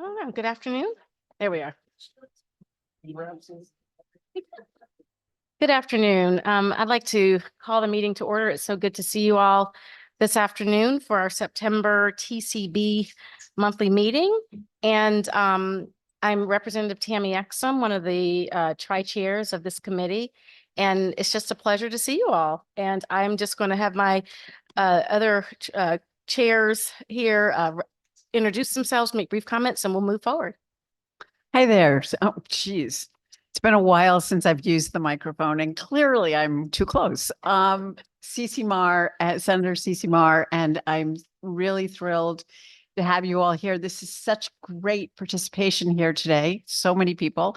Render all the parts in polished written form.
Oh, good afternoon. There we are. Good afternoon. I'd like to call the meeting to order. It's so good to see you all this afternoon for our September TCB monthly meeting. And I'm Representative Tammy Exum, one of the tri-chairs of this committee. And it's just a pleasure to see you all. And I'm just going to have my other chairs here introduce themselves, make brief comments, and we'll move forward. Hi there. Oh, geez. It's been a while since I've used the microphone, and clearly I'm too close. Cece Marr, Senator Cece Marr, and I'm really thrilled to have you all here. This is such great participation here today. So many people.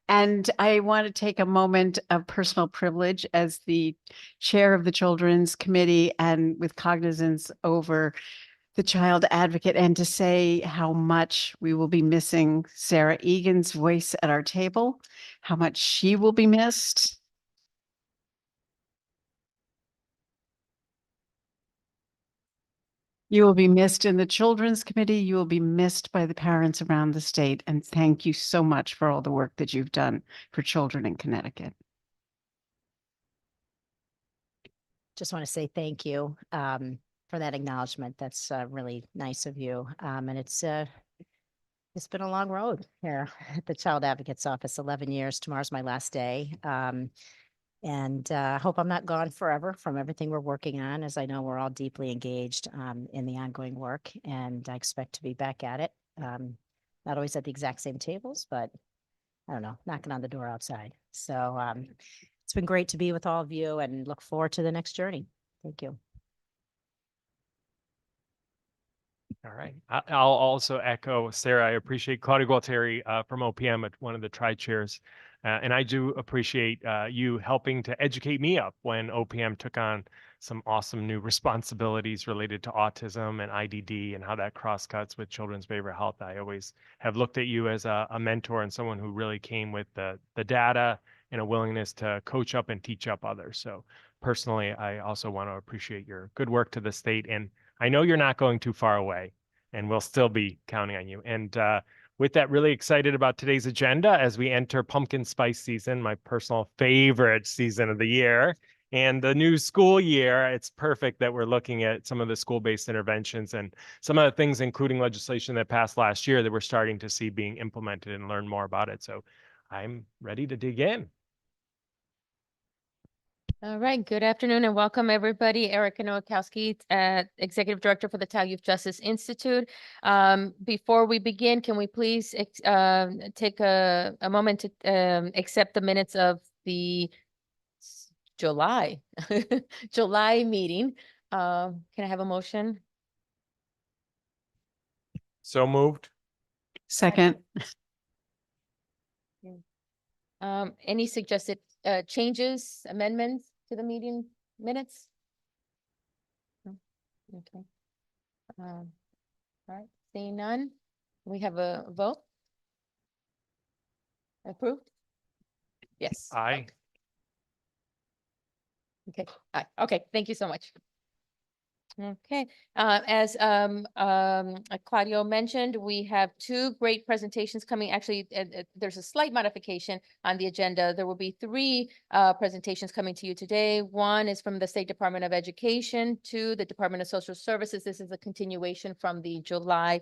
And I want to take a moment of personal privilege as the chair of the Children's Committee and with cognizance over the child advocate, and to say how much we will be missing Sarah Egan's voice at our table, how much she will be missed. You will be missed in the Children's Committee. You will be missed by the parents around the state. And thank you so much for all the work that you've done for children in Connecticut. Just want to say thank you for that acknowledgement. That's really nice of you. And it's been a long road here at the Child Advocate's Office, 11 years. Tomorrow's my last day. And I hope I'm not gone forever from everything we're working on, as I know we're all deeply engaged in the ongoing work, and I expect to be back at it. Not always at the exact same tables, but I don't know, knocking on the door outside. So it's been great to be with all of you and look forward to the next journey. Thank you. All right. I'll also echo Sarah. I appreciate Claudia Gualtieri from OPM at one of the tri-chairs. And I do appreciate you helping to educate me up when OPM took on some awesome new responsibilities related to autism and IDD and how that crosscuts with children's behavioral health. I always have looked at you as a mentor and someone who really came with the data and a willingness to coach up and teach up others. So personally, I also want to appreciate your good work to the state. And I know you're not going too far away, and we'll still be counting on you. And with that, really excited about today's agenda as we enter pumpkin spice season, my personal favorite season of the year, and the new school year. It's perfect that we're looking at some of the school-based interventions and some of the things, including legislation that passed last year, that we're starting to see being implemented and learn more about it. So I'm ready to dig in. All right, good afternoon and welcome everybody. Erica Nowakowski, Executive Director for the Child Youth Justice Institute. Before we begin, can we please take a moment to accept the minutes of the July meeting? Can I have a motion? So moved. Second. Any suggested changes, amendments to the meeting minutes? No? Okay. All right, seeing none, we have a vote. Approved? Yes. Aye. Okay. Aye. Okay, thank you so much. Okay, as Claudio mentioned, we have two great presentations coming. Actually, there's a slight modification on the agenda. There will be three presentations coming to you today. One is from the State Department of Education, to the Department of Social Services. This is a continuation from the July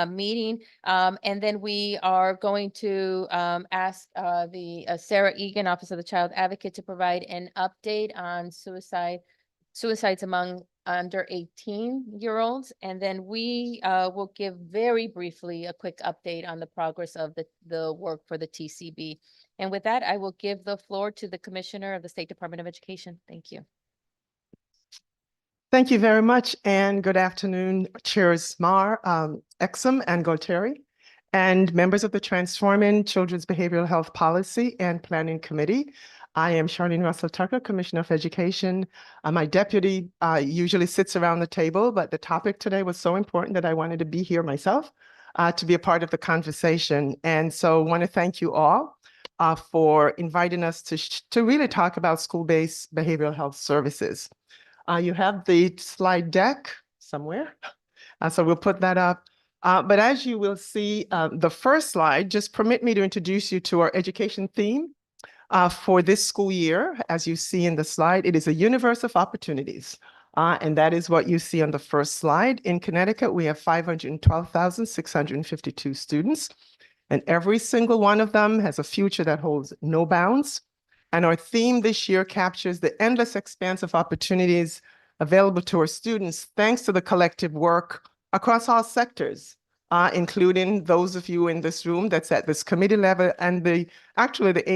meeting. And then we are going to ask the Sarah Egan, Office of the Child Advocate, to provide an update on suicides among under 18-year-olds. And then we will give very briefly a quick update on the progress of the work for the TCB. And with that, I will give the floor to the Commissioner of the State Department of Education. Thank you. Thank you very much, and good afternoon, Chairs Marr, Exum, and Gualtieri, and members of the Transforming Children's Behavioral Health Policy and Planning Committee. I am Charlene Russell Tucker, Commissioner of Education. My deputy usually sits around the table, but the topic today was so important that I wanted to be here myself to be a part of the conversation. And so I want to thank you all for inviting us to really talk about school-based behavioral health services. You have the slide deck somewhere, so we'll put that up. But as you will see, the first slide, just permit me to introduce you to our education theme for this school year. As you see in the slide, it is a universe of opportunities. And that is what you see on the first slide. In Connecticut, we have 512,652 students, and every single one of them has a future that holds no bounds. And our theme this year captures the endless expanse of opportunities available to our students thanks to the collective work across all sectors, including those of you in this room that's at this committee level and actually the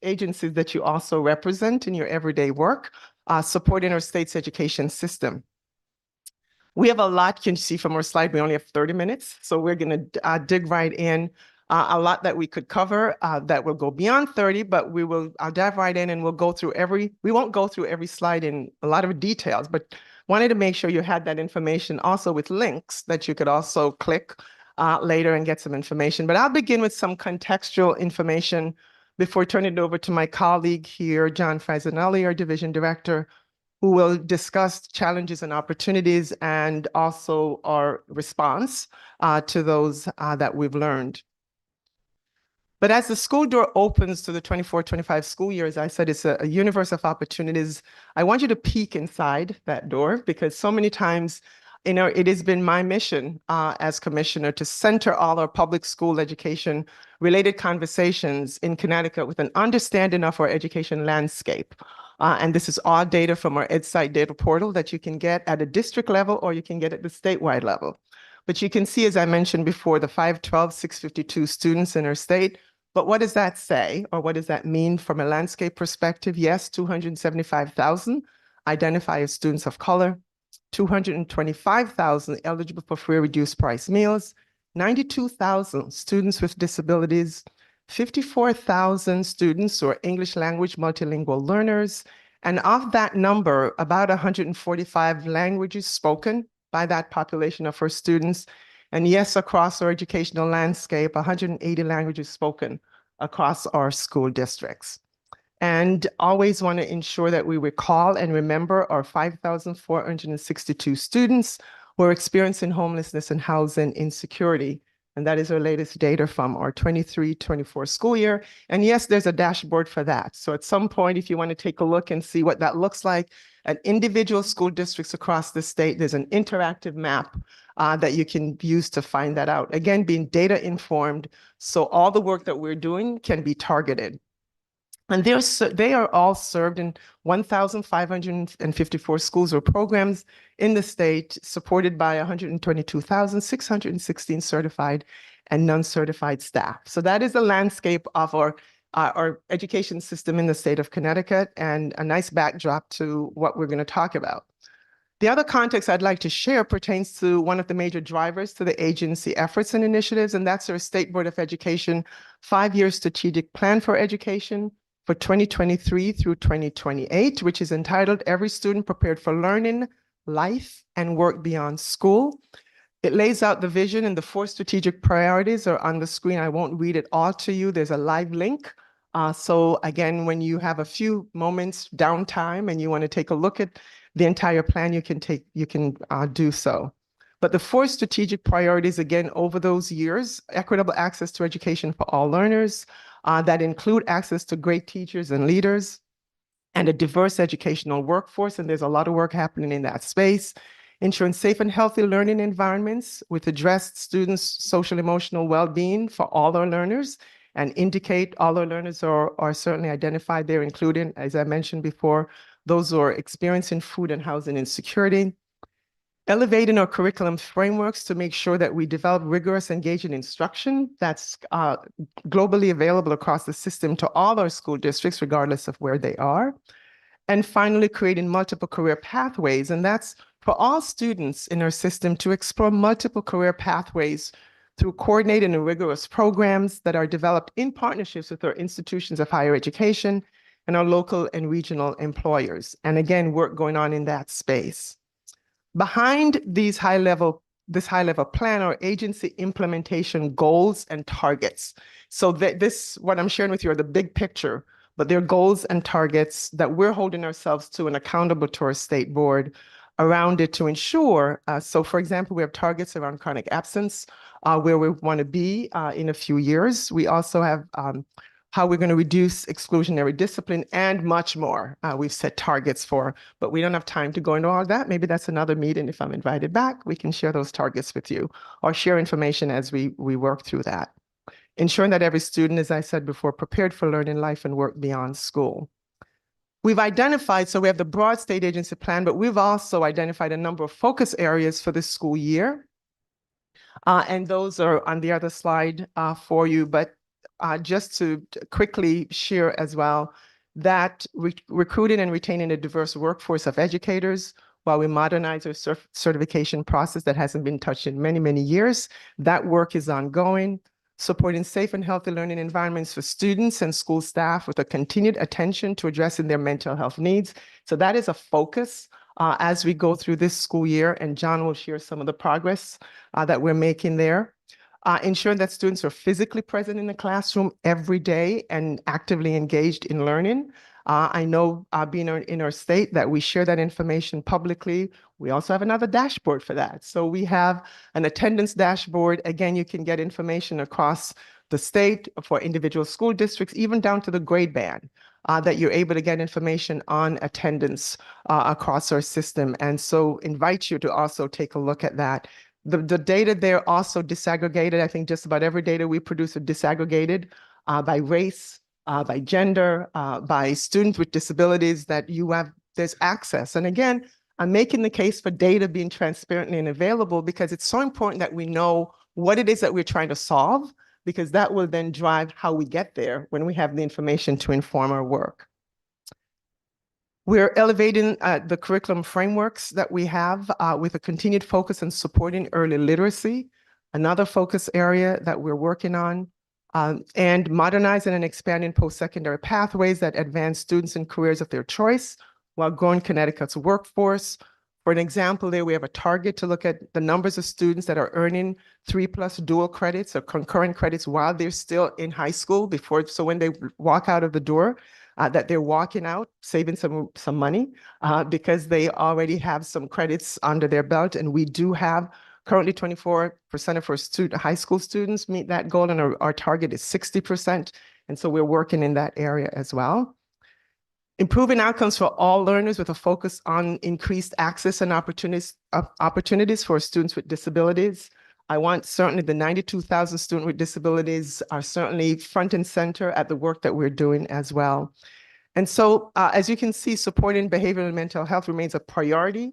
agencies that you also represent in your everyday work, supporting our state's education system. We have a lot, you can see from our slide, we only have 30 minutes, so we're going to dig right in. A lot that we could cover that will go beyond 30, but I'll dive right in and we'll go through we won't go through every slide in a lot of details, but wanted to make sure you had that information also with links that you could also click later and get some information. But I'll begin with some contextual information before turning it over to my colleague here, John Fasanelli, our division director, who will discuss challenges and opportunities and also our response to those that we've learned. But as the school door opens to the 24-25 school year, as I said, it's a universe of opportunities. I want you to peek inside that door because so many times, it has been my mission as commissioner to center all our public school education related conversations in Connecticut with an understanding of our education landscape. And this is all data from our EdSite data portal that you can get at a district level or you can get at the statewide level. But you can see, as I mentioned before, the 512,652 students in our state. But what does that say, or what does that mean from a landscape perspective? Yes, 275,000 identify as students of color, 225,000 eligible for free or reduced price meals, 92,000 students with disabilities, 54,000 students who are English language multilingual learners, and of that number, about 145 languages spoken by that population of our students. And yes, across our educational landscape, 180 languages spoken across our school districts. And always want to ensure that we recall and remember our 5,462 students who are experiencing homelessness and housing insecurity. And that is our latest data from our 23-24 school year. And yes, there's a dashboard for that. So at some point, if you want to take a look and see what that looks like at individual school districts across the state, there's an interactive map that you can use to find that out. Again, being data informed, so all the work that we're doing can be targeted. And they are all served in 1,554 schools or programs in the state, supported by 122,616 certified and non-certified staff. So that is the landscape of our education system in the state of Connecticut, and a nice backdrop to what we're going to talk about. The other context I'd like to share pertains to one of the major drivers to the agency efforts and initiatives, and that's our State Board of Education 5-year strategic plan for education for 2023 through 2028, which is entitled Every Student Prepared for Learning, Life, and Work Beyond School. It lays out the vision, and the 4 strategic priorities are on the screen. I won't read it all to you. There's a live link. So again, when you have a few moments downtime and you want to take a look at the entire plan, you can do so. But the 4 strategic priorities, again, over those years: equitable access to education for all learners, that include access to great teachers and leaders, and a diverse educational workforce, and there's a lot of work happening in that space. Ensuring safe and healthy learning environments with addressed students' social emotional well-being for all our learners, and indicate all our learners are certainly identified there, including, as I mentioned before, those who are experiencing food and housing insecurity. Elevating our curriculum frameworks to make sure that we develop rigorous, engaging instruction that's globally available across the system to all our school districts, regardless of where they are. And finally, creating multiple career pathways. And that's for all students in our system to explore multiple career pathways through coordinated and rigorous programs that are developed in partnerships with our institutions of higher education and our local and regional employers. And again, work going on in that space. Behind this high-level plan are agency implementation goals and targets. So what I'm sharing with you are the big picture, but they're goals and targets that we're holding ourselves to and accountable to our state board around it to ensure. So for example, we have targets around chronic absence where we want to be in a few years. We also have how we're going to reduce exclusionary discipline and much more. We've set targets for, but we don't have time to go into all that. Maybe that's another meeting. If I'm invited back, we can share those targets with you or share information as we work through that. Ensuring that every student, as I said before, prepared for learning life and work beyond school. We've identified, so we have the broad state agency plan, but we've also identified a number of focus areas for this school year. And those are on the other slide for you, but just to quickly share as well, that recruiting and retaining a diverse workforce of educators while we modernize our certification process that hasn't been touched in many, many years. That work is ongoing. Supporting safe and healthy learning environments for students and school staff with a continued attention to addressing their mental health needs. So that is a focus as we go through this school year, and John will share some of the progress that we're making there. Ensuring that students are physically present in the classroom every day and actively engaged in learning. I know being in our state that we share that information publicly. We also have another dashboard for that. So we have an attendance dashboard. Again, you can get information across the state for individual school districts, even down to the grade band, that you're able to get information on attendance across our system. And so invite you to also take a look at that. The data there also disaggregated. I think just about every data we produce are disaggregated by race, by gender, by students with disabilities that there's access. And again, I'm making the case for data being transparently and available because it's so important that we know what it is that we're trying to solve, because that will then drive how we get there when we have the information to inform our work. We're elevating the curriculum frameworks that we have with a continued focus on supporting early literacy, another focus area that we're working on, and modernizing and expanding post-secondary pathways that advance students in careers of their choice while growing Connecticut's workforce. For an example, there we have a target to look at the numbers of students that are earning 3+ dual credits or concurrent credits while they're still in high school so when they walk out of the door, that they're walking out, saving some money because they already have some credits under their belt. And we do have currently 24% of our high school students meet that goal, and our target is 60%. And so we're working in that area as well. Improving outcomes for all learners with a focus on increased access and opportunities for students with disabilities. I want certainly the 92,000 students with disabilities are certainly front and center at the work that we're doing as well. And so as you can see, supporting behavioral and mental health remains a priority.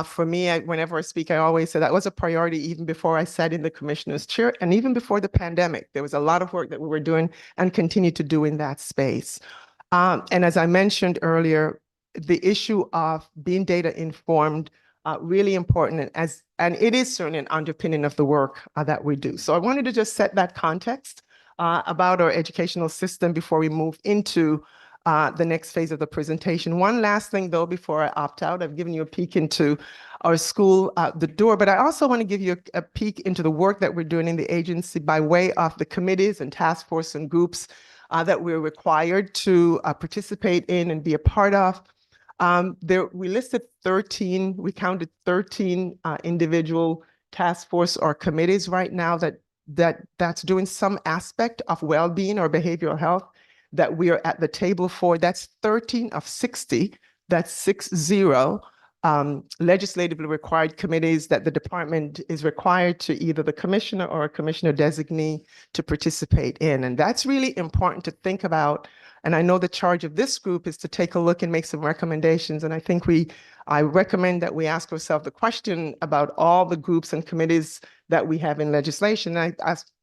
For me, whenever I speak, I always say that was a priority even before I sat in the commissioner's chair and even before the pandemic. There was a lot of work that we were doing and continue to do in that space. And as I mentioned earlier, the issue of being data informed, really important, and it is certainly an underpinning of the work that we do. So I wanted to just set that context about our educational system before we move into the next phase of the presentation. One last thing though, before I opt out, I've given you a peek into our school, the door, but I also want to give you a peek into the work that we're doing in the agency by way of the committees and task force and groups that we're required to participate in and be a part of. We listed 13, we counted 13 individual task force or committees right now that's doing some aspect of well-being or behavioral health that we are at the table for. That's 13 of 60, that's 60 legislatively required committees that the department is required to either the commissioner or a commissioner designee to participate in. And that's really important to think about. And I know the charge of this group is to take a look and make some recommendations. And I think I recommend that we ask ourselves the question about all the groups and committees that we have in legislation. I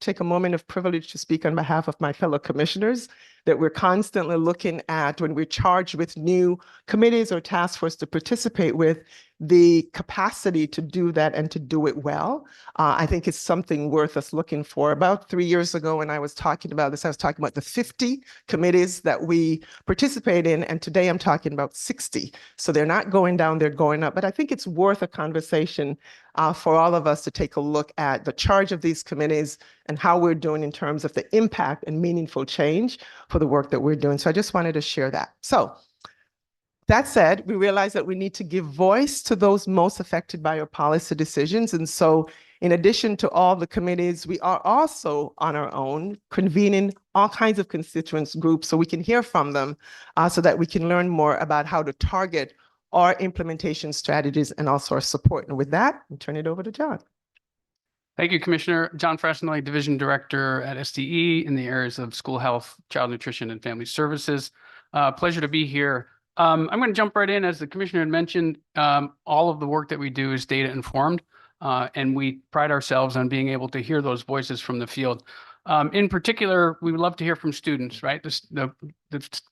take a moment of privilege to speak on behalf of my fellow commissioners that we're constantly looking at when we're charged with new committees or task force to participate with, the capacity to do that and to do it well. I think it's something worth us looking for. About 3 years ago when I was talking about this, I was talking about the 50 committees that we participate in, and today I'm talking about 60. So they're not going down, they're going up. But I think it's worth a conversation for all of us to take a look at the charge of these committees and how we're doing in terms of the impact and meaningful change for the work that we're doing. So I just wanted to share that. So that said, we realize that we need to give voice to those most affected by our policy decisions. And so In addition to all the committees, we are also on our own convening all kinds of constituents groups so we can hear from them so that we can learn more about how to target our implementation strategies and also our support. And with that, I'll turn it over to John. Thank you, Commissioner. John Fresnelli, Division Director at SDE in the areas of school health, child nutrition, and family services. Pleasure to be here. I'm going to jump right in. As the Commissioner had mentioned, all of the work that we do is data informed, and we pride ourselves on being able to hear those voices from the field. In particular, we would love to hear from students, right? The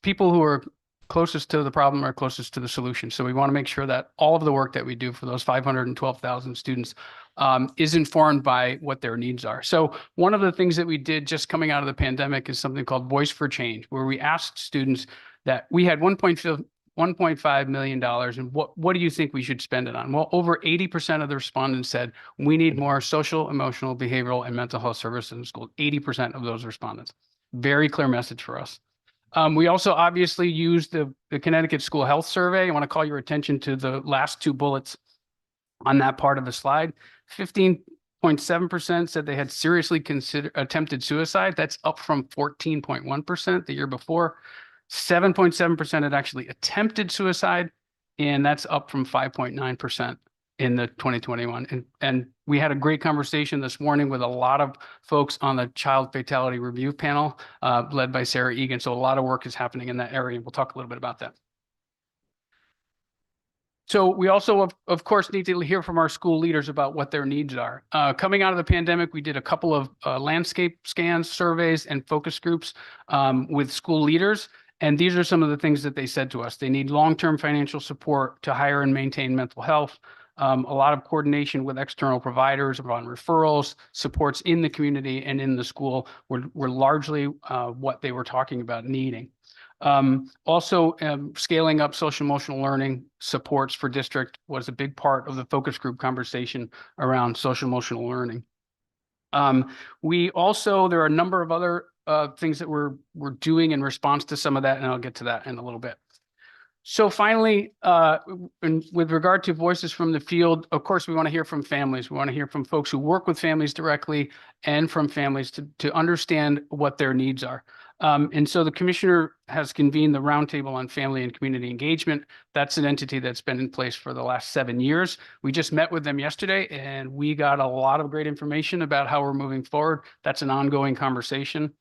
people who are closest to the problem are closest to the solution. So we want to make sure that all of the work that we do for those 512,000 students is informed by what their needs are. So one of the things that we did just coming out of the pandemic is something called Voice for Change, where we asked students that we had $1.5 million, and what do you think we should spend it on? Well, over 80% of the respondents said we need more social, emotional, behavioral, and mental health services in school. 80% of those respondents. Very clear message for us. We also obviously used the Connecticut School Health Survey. I want to call your attention to the last two bullets on that part of the slide. 15.7% said they had seriously attempted suicide. That's up from 14.1% the year before. 7.7% had actually attempted suicide, and that's up from 5.9% in the 2021. And we had a great conversation this morning with a lot of folks on the child fatality review panel led by Sarah Egan. So a lot of work is happening in that area. We'll talk a little bit about that. So we also, of course, need to hear from our school leaders about what their needs are. Coming out of the pandemic, we did a couple of landscape scans, surveys, and focus groups with school leaders. And these are some of the things that they said to us. They need long-term financial support to hire and maintain mental health, a lot of coordination with external providers on referrals, supports in the community and in the school were largely what they were talking about needing. Also, scaling up social emotional learning supports for district was a big part of the focus group conversation around social emotional learning. There are a number of other things that we're doing in response to some of that, and I'll get to that in a little bit. So finally, with regard to voices from the field, of course, we want to hear from families. We want to hear from folks who work with families directly and from families to understand what their needs are. And so the commissioner has convened the Roundtable on Family and Community Engagement. That's an entity that's been in place for the last 7 years. We just met with them yesterday, and we got a lot of great information about how we're moving forward. That's an ongoing conversation.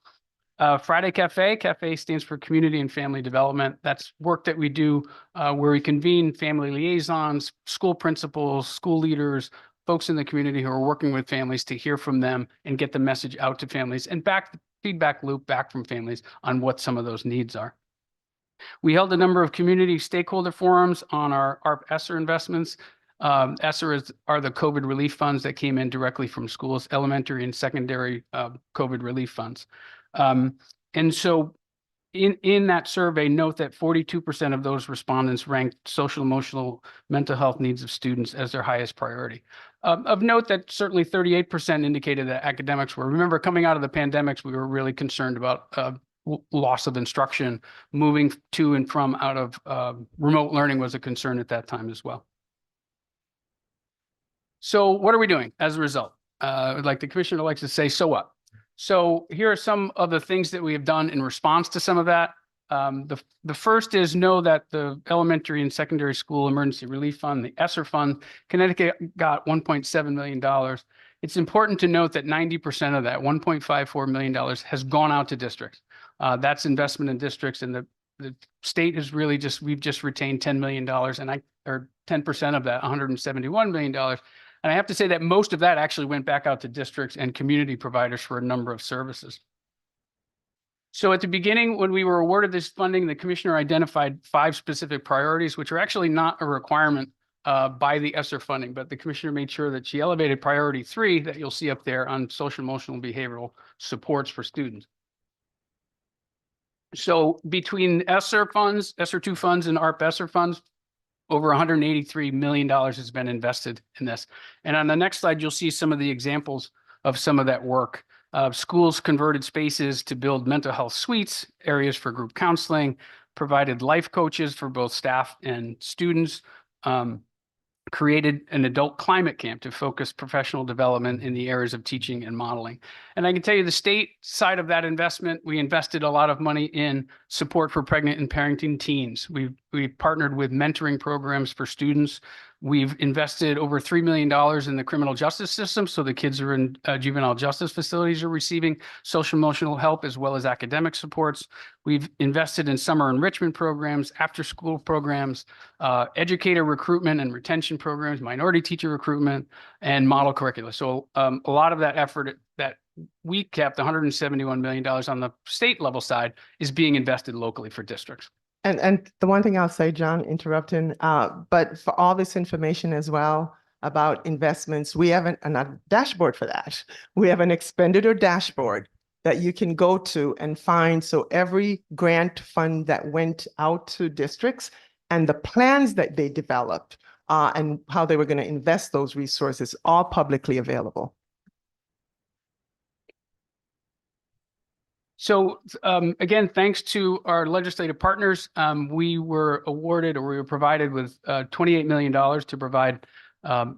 Friday Cafe. Cafe stands for Community and Family Development. That's work that we do where we convene family liaisons, school principals, school leaders, folks in the community who are working with families to hear from them and get the message out to families and back the feedback loop back from families on what some of those needs are. We held a number of community stakeholder forums on our ARP ESSER investments. ESSER are the COVID relief funds that came in directly from schools, elementary and secondary COVID relief funds. And so in that survey, note that 42% of those respondents ranked social, emotional, mental health needs of students as their highest priority. Of note that certainly 38% indicated that academics were. Remember, coming out of the pandemics, we were really concerned about loss of instruction. Moving to and from out of remote learning was a concern at that time as well. So what are we doing as a result? Like the commissioner likes to say, so what? So here are some of the things that we have done in response to some of that. The first is know that the Elementary and Secondary School Emergency Relief Fund, the ESSER Fund, Connecticut got $1.7 million. It's important to note that 90% of that, $1.54 million, has gone out to districts. That's investment in districts, and the state is really we've just retained $10 million, or 10% of that, $171 million. And I have to say that most of that actually went back out to districts and community providers for a number of services. So at the beginning, when we were awarded this funding, the commissioner identified 5 specific priorities, which are actually not a requirement by the ESSER funding, but the commissioner made sure that she elevated priority 3 that you'll see up there on social, emotional, and behavioral supports for students. So between ESSER funds, ESSER 2 funds, and ARP ESSER funds, over $183 million has been invested in this. And on the next slide, you'll see some of the examples of some of that work. Schools converted spaces to build mental health suites, areas for group counseling, provided life coaches for both staff and students, created an adult climate camp to focus professional development in the areas of teaching and modeling. And I can tell you the state side of that investment, we invested a lot of money in support for pregnant and parenting teens. We've partnered with mentoring programs for students. We've invested over $3 million in the criminal justice system. So the kids who are in juvenile justice facilities are receiving social emotional help as well as academic supports. We've invested in summer enrichment programs, after school programs, educator recruitment and retention programs, minority teacher recruitment, and model curricula. So a lot of that effort that we kept, $171 million on the state level side, is being invested locally for districts. And the one thing I'll say, John, interrupting, but for all this information as well about investments, we have a dashboard for that. We have an expenditure dashboard that you can go to and find. So every grant fund that went out to districts and the plans that they developed and how they were going to invest those resources, all publicly available. So again, thanks to our legislative partners, we were awarded, or we were provided with $28 million to provide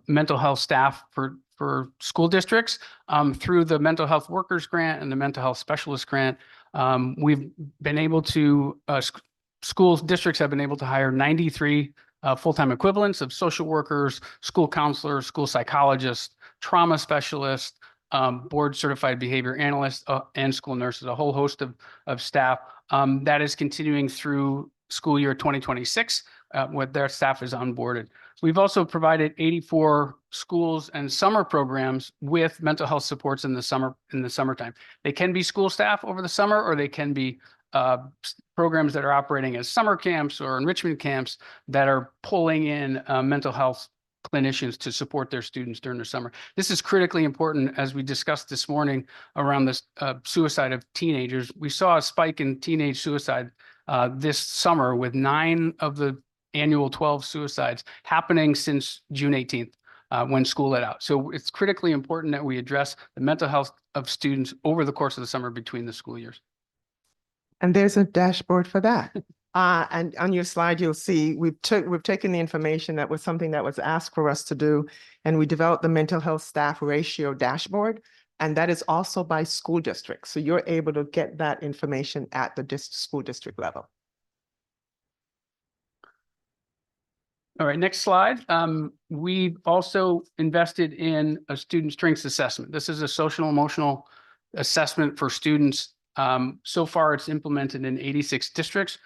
mental health staff for school districts through the mental health workers grant and the mental health specialist grant. We've been able to, school districts have been able to hire 93 full-time equivalents of social workers, school counselors, school psychologists, trauma specialists, board certified behavior analysts, and school nurses, a whole host of staff that is continuing through school year 2026 with their staff is onboarded. We've also provided 84 schools and summer programs with mental health supports in the summertime. They can be school staff over the summer, or they can be programs that are operating as summer camps or enrichment camps that are pulling in mental health clinicians to support their students during the summer. This is critically important, as we discussed this morning around this suicide of teenagers. We saw a spike in teenage suicide this summer, with 9 of the annual 12 suicides happening since June 18th when school let out. So it's critically important that we address the mental health of students over the course of the summer between the school years. And there's a dashboard for that. And on your slide, you'll see we've taken the information that was something that was asked for us to do, and we developed the mental health staff ratio dashboard, and that is also by school district. So you're able to get that information at the school district level. All right, next slide. We've also invested in a student strengths assessment. This is a social emotional assessment for students. So far, it's implemented in 86 districts.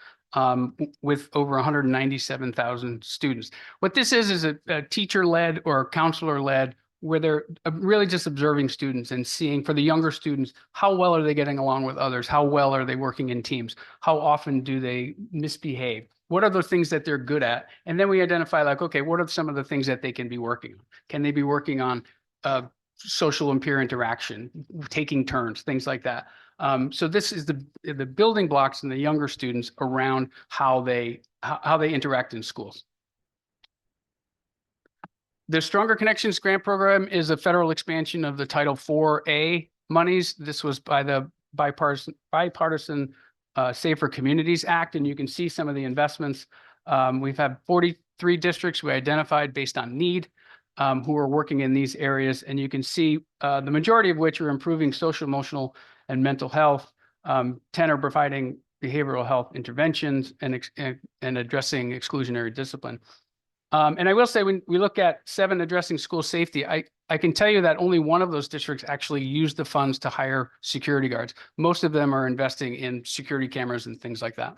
With over 197,000 students. What this is a teacher-led or counselor-led, where they're really just observing students and seeing, for the younger students, how well are they getting along with others? How well are they working in teams? How often do they misbehave? What are the things that they're good at? And then we identify, like, okay, what are some of the things that they can be working on? Can they be working on social and peer interaction, taking turns, things like that? So this is the building blocks in the younger students around how they interact in schools. The Stronger Connections Grant Program is a federal expansion of the Title IV-A monies. This was by the bipartisan Safer Communities Act, and you can see some of the investments. We've had 43 districts we identified based on need who are working in these areas, and you can see the majority of which are improving social, emotional, and mental health. 10 are providing behavioral health interventions and addressing exclusionary discipline. And I will say, when we look at 7 addressing school safety, I can tell you that only 1 of those districts actually used the funds to hire security guards. Most of them are investing in security cameras and things like that.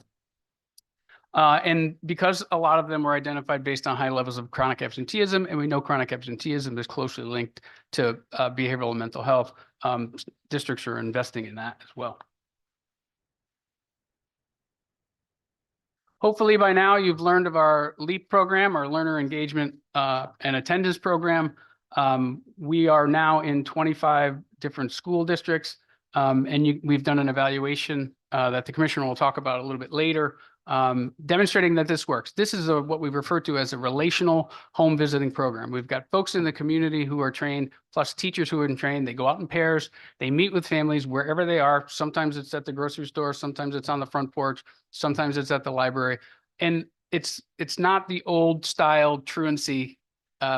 And because a lot of them were identified based on high levels of chronic absenteeism, and we know chronic absenteeism is closely linked to behavioral and mental health, districts are investing in that as well. Hopefully by now you've learned of our LEAP program, our learner engagement and attendance program. We are now in 25 different school districts, and we've done an evaluation that the commissioner will talk about a little bit later, demonstrating that this works. This is what we refer to as a relational home visiting program. We've got folks in the community who are trained, plus teachers who are trained. They go out in pairs, they meet with families wherever they are. Sometimes it's at the grocery store, sometimes it's on the front porch, sometimes it's at the library. And it's not the old style truancy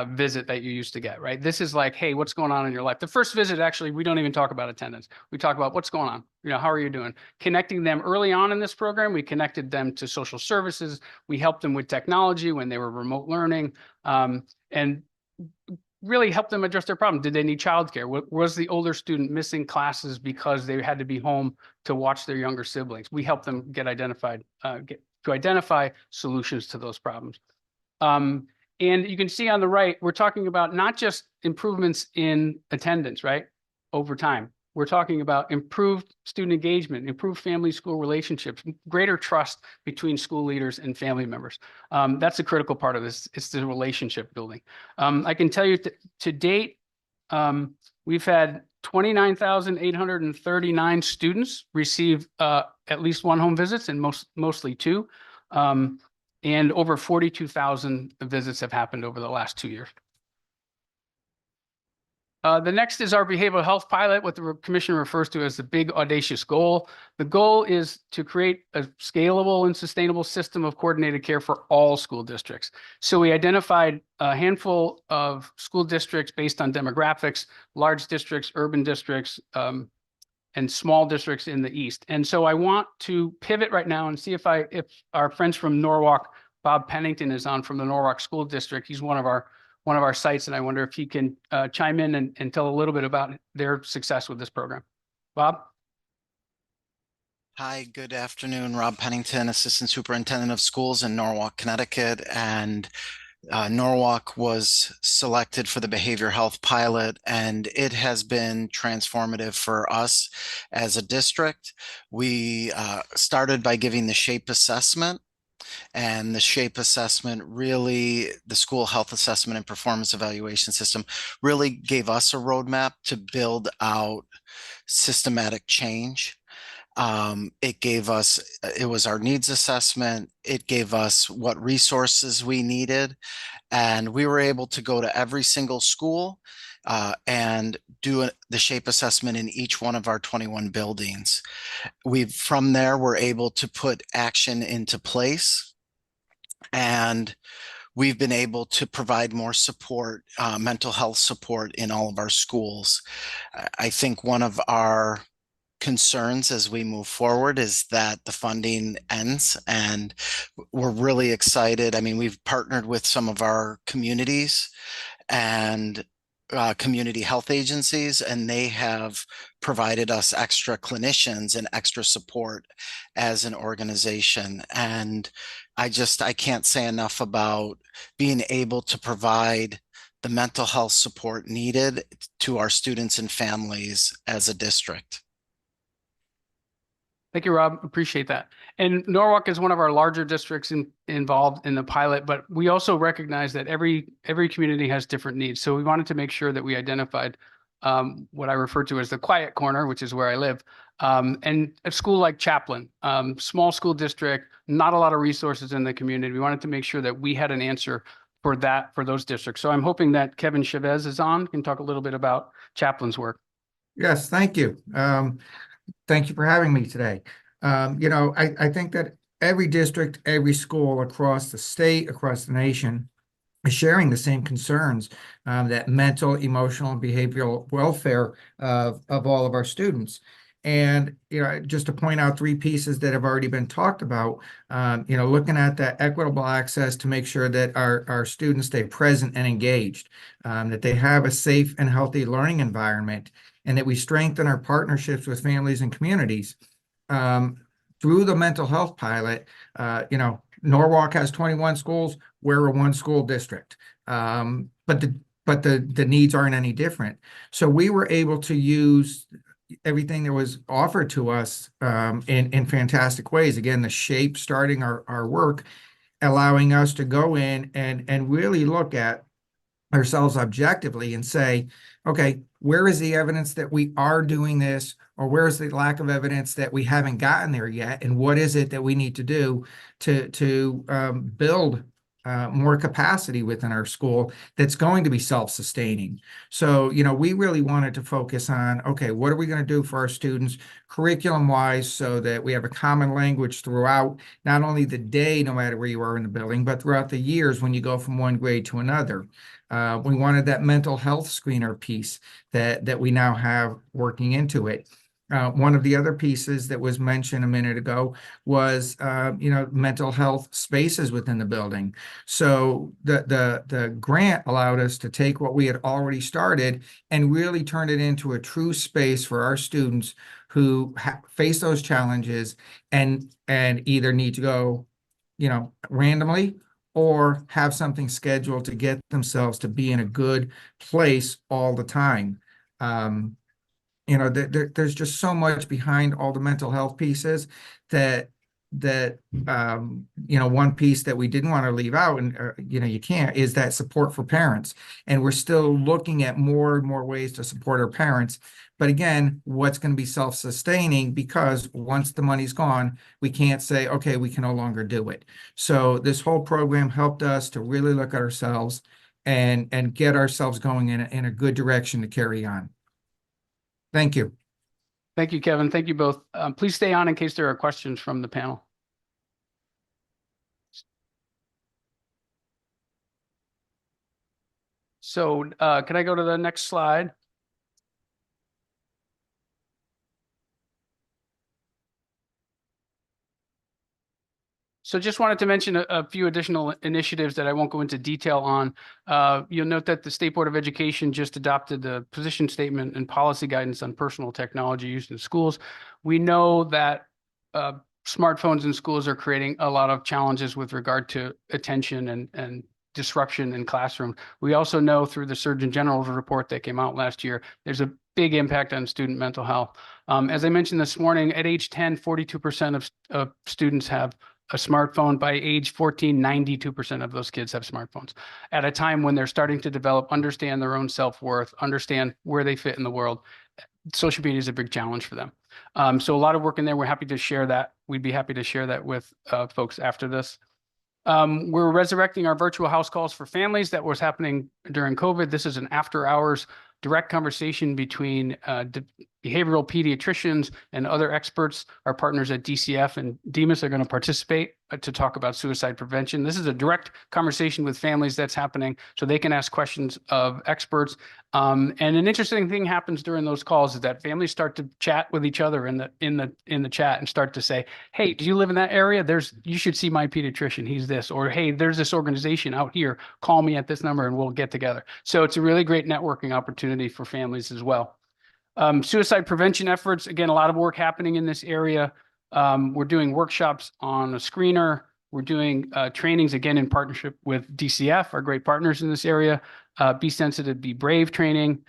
visit that you used to get, right? This is like, hey, what's going on in your life? The first visit, actually, we don't even talk about attendance. We talk about what's going on. How are you doing? Connecting them early on in this program, we connected them to social services. We helped them with technology when they were remote learning, and really helped them address their problem. Did they need childcare? Was the older student missing classes because they had to be home to watch their younger siblings? We helped them get identify solutions to those problems. And you can see on the right, we're talking about not just improvements in attendance, right? Over time, we're talking about improved student engagement, improved family-school relationships, greater trust between school leaders and family members. That's a critical part of this. It's the relationship building. I can tell you to date, we've had 29,839 students receive at least one home visits, and mostly two. And over 42,000 visits have happened over the last 2 years. The next is our behavioral health pilot, what the commission refers to as the big audacious goal. The goal is to create a scalable and sustainable system of coordinated care for all school districts. So we identified a handful of school districts based on demographics, large districts, urban districts, and small districts in the East. And so I want to pivot right now and see if our friends from Norwalk, Bob Pennington is on from the Norwalk School District. He's one of our sites, and I wonder if he can chime in and tell a little bit about their success with this program. Bob? Hi, good afternoon. Rob Pennington, Assistant Superintendent of Schools in Norwalk, Connecticut, and Norwalk was selected for the behavioral health pilot, and it has been transformative for us as a district. We started by giving the SHAPE assessment, and the SHAPE assessment really, the school health assessment and performance evaluation system, really gave us a roadmap to build out systematic change. It was our needs assessment. It gave us what resources we needed, and we were able to go to every single school and do the SHAPE assessment in each one of our 21 buildings. From there, we're able to put action into place, and we've been able to provide more support, mental health support in all of our schools. I think one of our concerns as we move forward is that the funding ends, and we're really excited. I mean, we've partnered with some of our communities and community health agencies, and they have provided us extra clinicians and extra support as an organization. And I can't say enough about being able to provide the mental health support needed to our students and families as a district. Thank you, Rob. Appreciate that. And Norwalk is one of our larger districts involved in the pilot, but we also recognize that every community has different needs. So we wanted to make sure that we identified what I refer to as the quiet corner, which is where I live, and a school like Chaplin, small school district, not a lot of resources in the community. We wanted to make sure that we had an answer for those districts. So I'm hoping that Kevin Chavez is on, can talk a little bit about Chaplin's work. Yes, thank you. Thank you for having me today. I think that every district, every school across the state, across the nation is sharing the same concerns, that mental, emotional, and behavioral welfare of all of our students. And, just to point out 3 pieces that have already been talked about, looking at that equitable access to make sure that our students stay present and engaged, that they have a safe and healthy learning environment, and that we strengthen our partnerships with families and communities. Through the mental health pilot, Norwalk has 21 schools. We're a 1-school district, but the needs aren't any different. So we were able to use everything that was offered to us in fantastic ways. Again, the SHAPE starting our work, allowing us to go in and really look at ourselves objectively and say, okay, where is the evidence that we are doing this, or where is the lack of evidence that we haven't gotten there yet, and what is it that we need to do to build more capacity within our school that's going to be self-sustaining. So, we really wanted to focus on, okay, what are we going to do for our students curriculum-wise so that we have a common language throughout not only the day, no matter where you are in the building, but throughout the years when you go from one grade to another. We wanted that mental health screener piece that we now have working into it. One of the other pieces that was mentioned a minute ago was, mental health spaces within the building. So the grant allowed us to take what we had already started and really turn it into a true space for our students who face those challenges and either need to go, randomly or have something scheduled to get themselves to be in a good place all the time. There's just so much behind all the mental health pieces that one piece that we didn't want to leave out, and you can't, is that support for parents. And we're still looking at more and more ways to support our parents. But again, what's going to be self-sustaining, because once the money's gone, we can't say, okay, we can no longer do it. So this whole program helped us to really look at ourselves and get ourselves going in a good direction to carry on. Thank you. Thank you, Kevin. Thank you both. Please stay on in case there are questions from the panel. So can I go to the next slide? So just wanted to mention a few additional initiatives that I won't go into detail on. You'll note that the State Board of Education just adopted the position statement and policy guidance on personal technology used in schools. We know that smartphones in schools are creating a lot of challenges with regard to attention and disruption in classroom. We also know through the Surgeon General's report that came out last year, there's a big impact on student mental health. As I mentioned this morning, at age 10, 42% of students have a smartphone. By age 14, 92% of those kids have smartphones at a time when they're starting to develop, understand their own self-worth, understand where they fit in the world. Social media is a big challenge for them. So a lot of work in there. We're happy to share that. We'd be happy to share that with folks after this. We're resurrecting our virtual house calls for families that was happening during COVID. This is an after hours direct conversation between behavioral pediatricians and other experts. Our partners at DCF and DEMIS are going to participate to talk about suicide prevention. This is a direct conversation with families that's happening so they can ask questions of experts. And an interesting thing happens during those calls is that families start to chat with each other in the chat and start to say, hey, do you live in that area? You should see my pediatrician. He's this. Or, hey, there's this organization out here. Call me at this number and we'll get together. So it's a really great networking opportunity for families as well. Suicide prevention efforts, again, a lot of work happening in this area. We're doing workshops on a screener. We're doing trainings, again, in partnership with DCF, our great partners in this area. Be Sensitive, Be Brave training.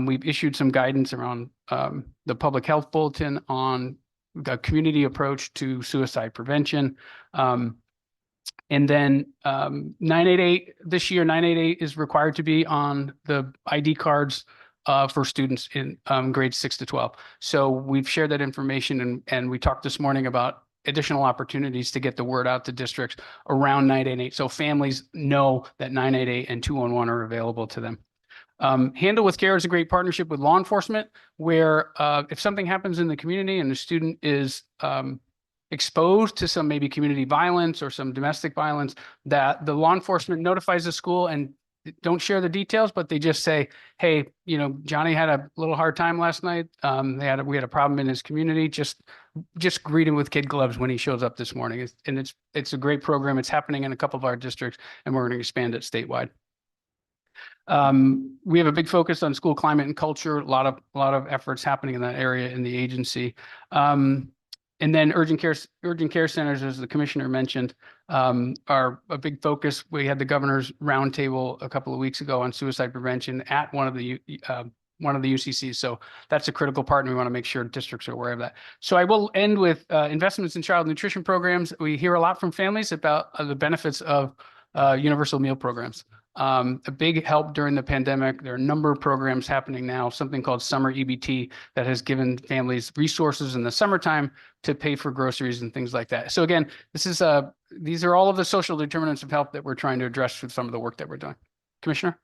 We've issued some guidance around the public health bulletin on the community approach to suicide prevention. And then 988, this year, 988 is required to be on the ID cards for students in grades 6 to 12. So we've shared that information and we talked this morning about additional opportunities to get the word out to districts around 988. So families know that 988 and 211 are available to them. Handle with Care is a great partnership with law enforcement where if something happens in the community and the student is exposed to some maybe community violence or some domestic violence, that the law enforcement notifies the school and don't share the details, but they just say, hey, Johnny had a little hard time last night. We had a problem in his community. Just greet him with kid gloves when he shows up this morning. And it's a great program. It's happening in a couple of our districts and we're going to expand it statewide. We have a big focus on school climate and culture, a lot of efforts happening in that area in the agency. And then urgent care centers, as the commissioner mentioned, are a big focus. We had the governor's roundtable a couple of weeks ago on suicide prevention at one of the UCCs. So that's a critical part, and we want to make sure districts are aware of that. So I will end with investments in child nutrition programs. We hear a lot from families about the benefits of universal meal programs. A big help during the pandemic. There are a number of programs happening now, something called Summer EBT that has given families resources in the summertime to pay for groceries and things like that. So again, these are all of the social determinants of health that we're trying to address with some of the work that we're doing. Commissioner?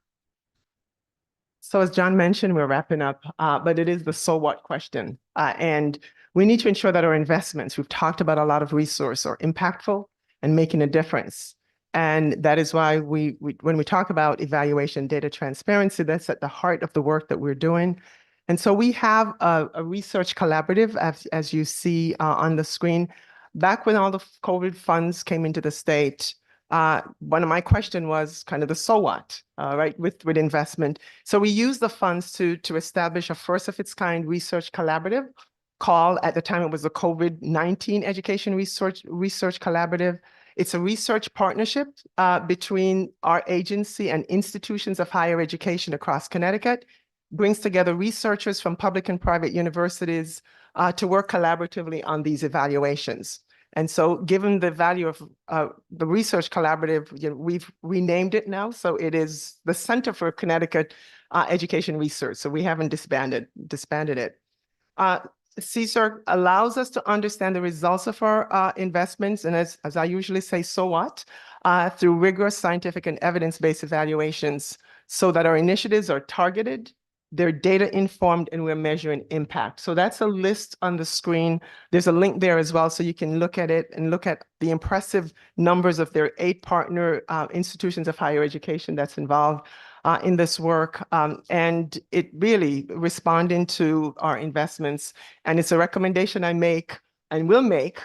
So as John mentioned, we're wrapping up, but it is the so what question. And we need to ensure that our investments, we've talked about a lot of resource, are impactful and making a difference. And that is why when we talk about evaluation data transparency, that's at the heart of the work that we're doing. And so we have a research collaborative, as you see on the screen. Back when all the COVID funds came into the state, one of my question was kind of the so what, right, with investment. So we used the funds to establish a first of its kind research collaborative called, at the time it was the COVID-19 Education Research Collaborative. It's a research partnership between our agency and institutions of higher education across Connecticut, brings together researchers from public and private universities to work collaboratively on these evaluations. And so given the value of the research collaborative, we've renamed it now. So it is the Center for Connecticut Education Research. So we haven't disbanded it. CSER allows us to understand the results of our investments. And as I usually say, so what? Through rigorous scientific and evidence-based evaluations so that our initiatives are targeted, they're data informed, and we're measuring impact. So that's a list on the screen. There's a link there as well, so you can look at it and look at the impressive numbers of their 8 partner institutions of higher education that's involved in this work. And it really responding to our investments. And it's a recommendation I make and will make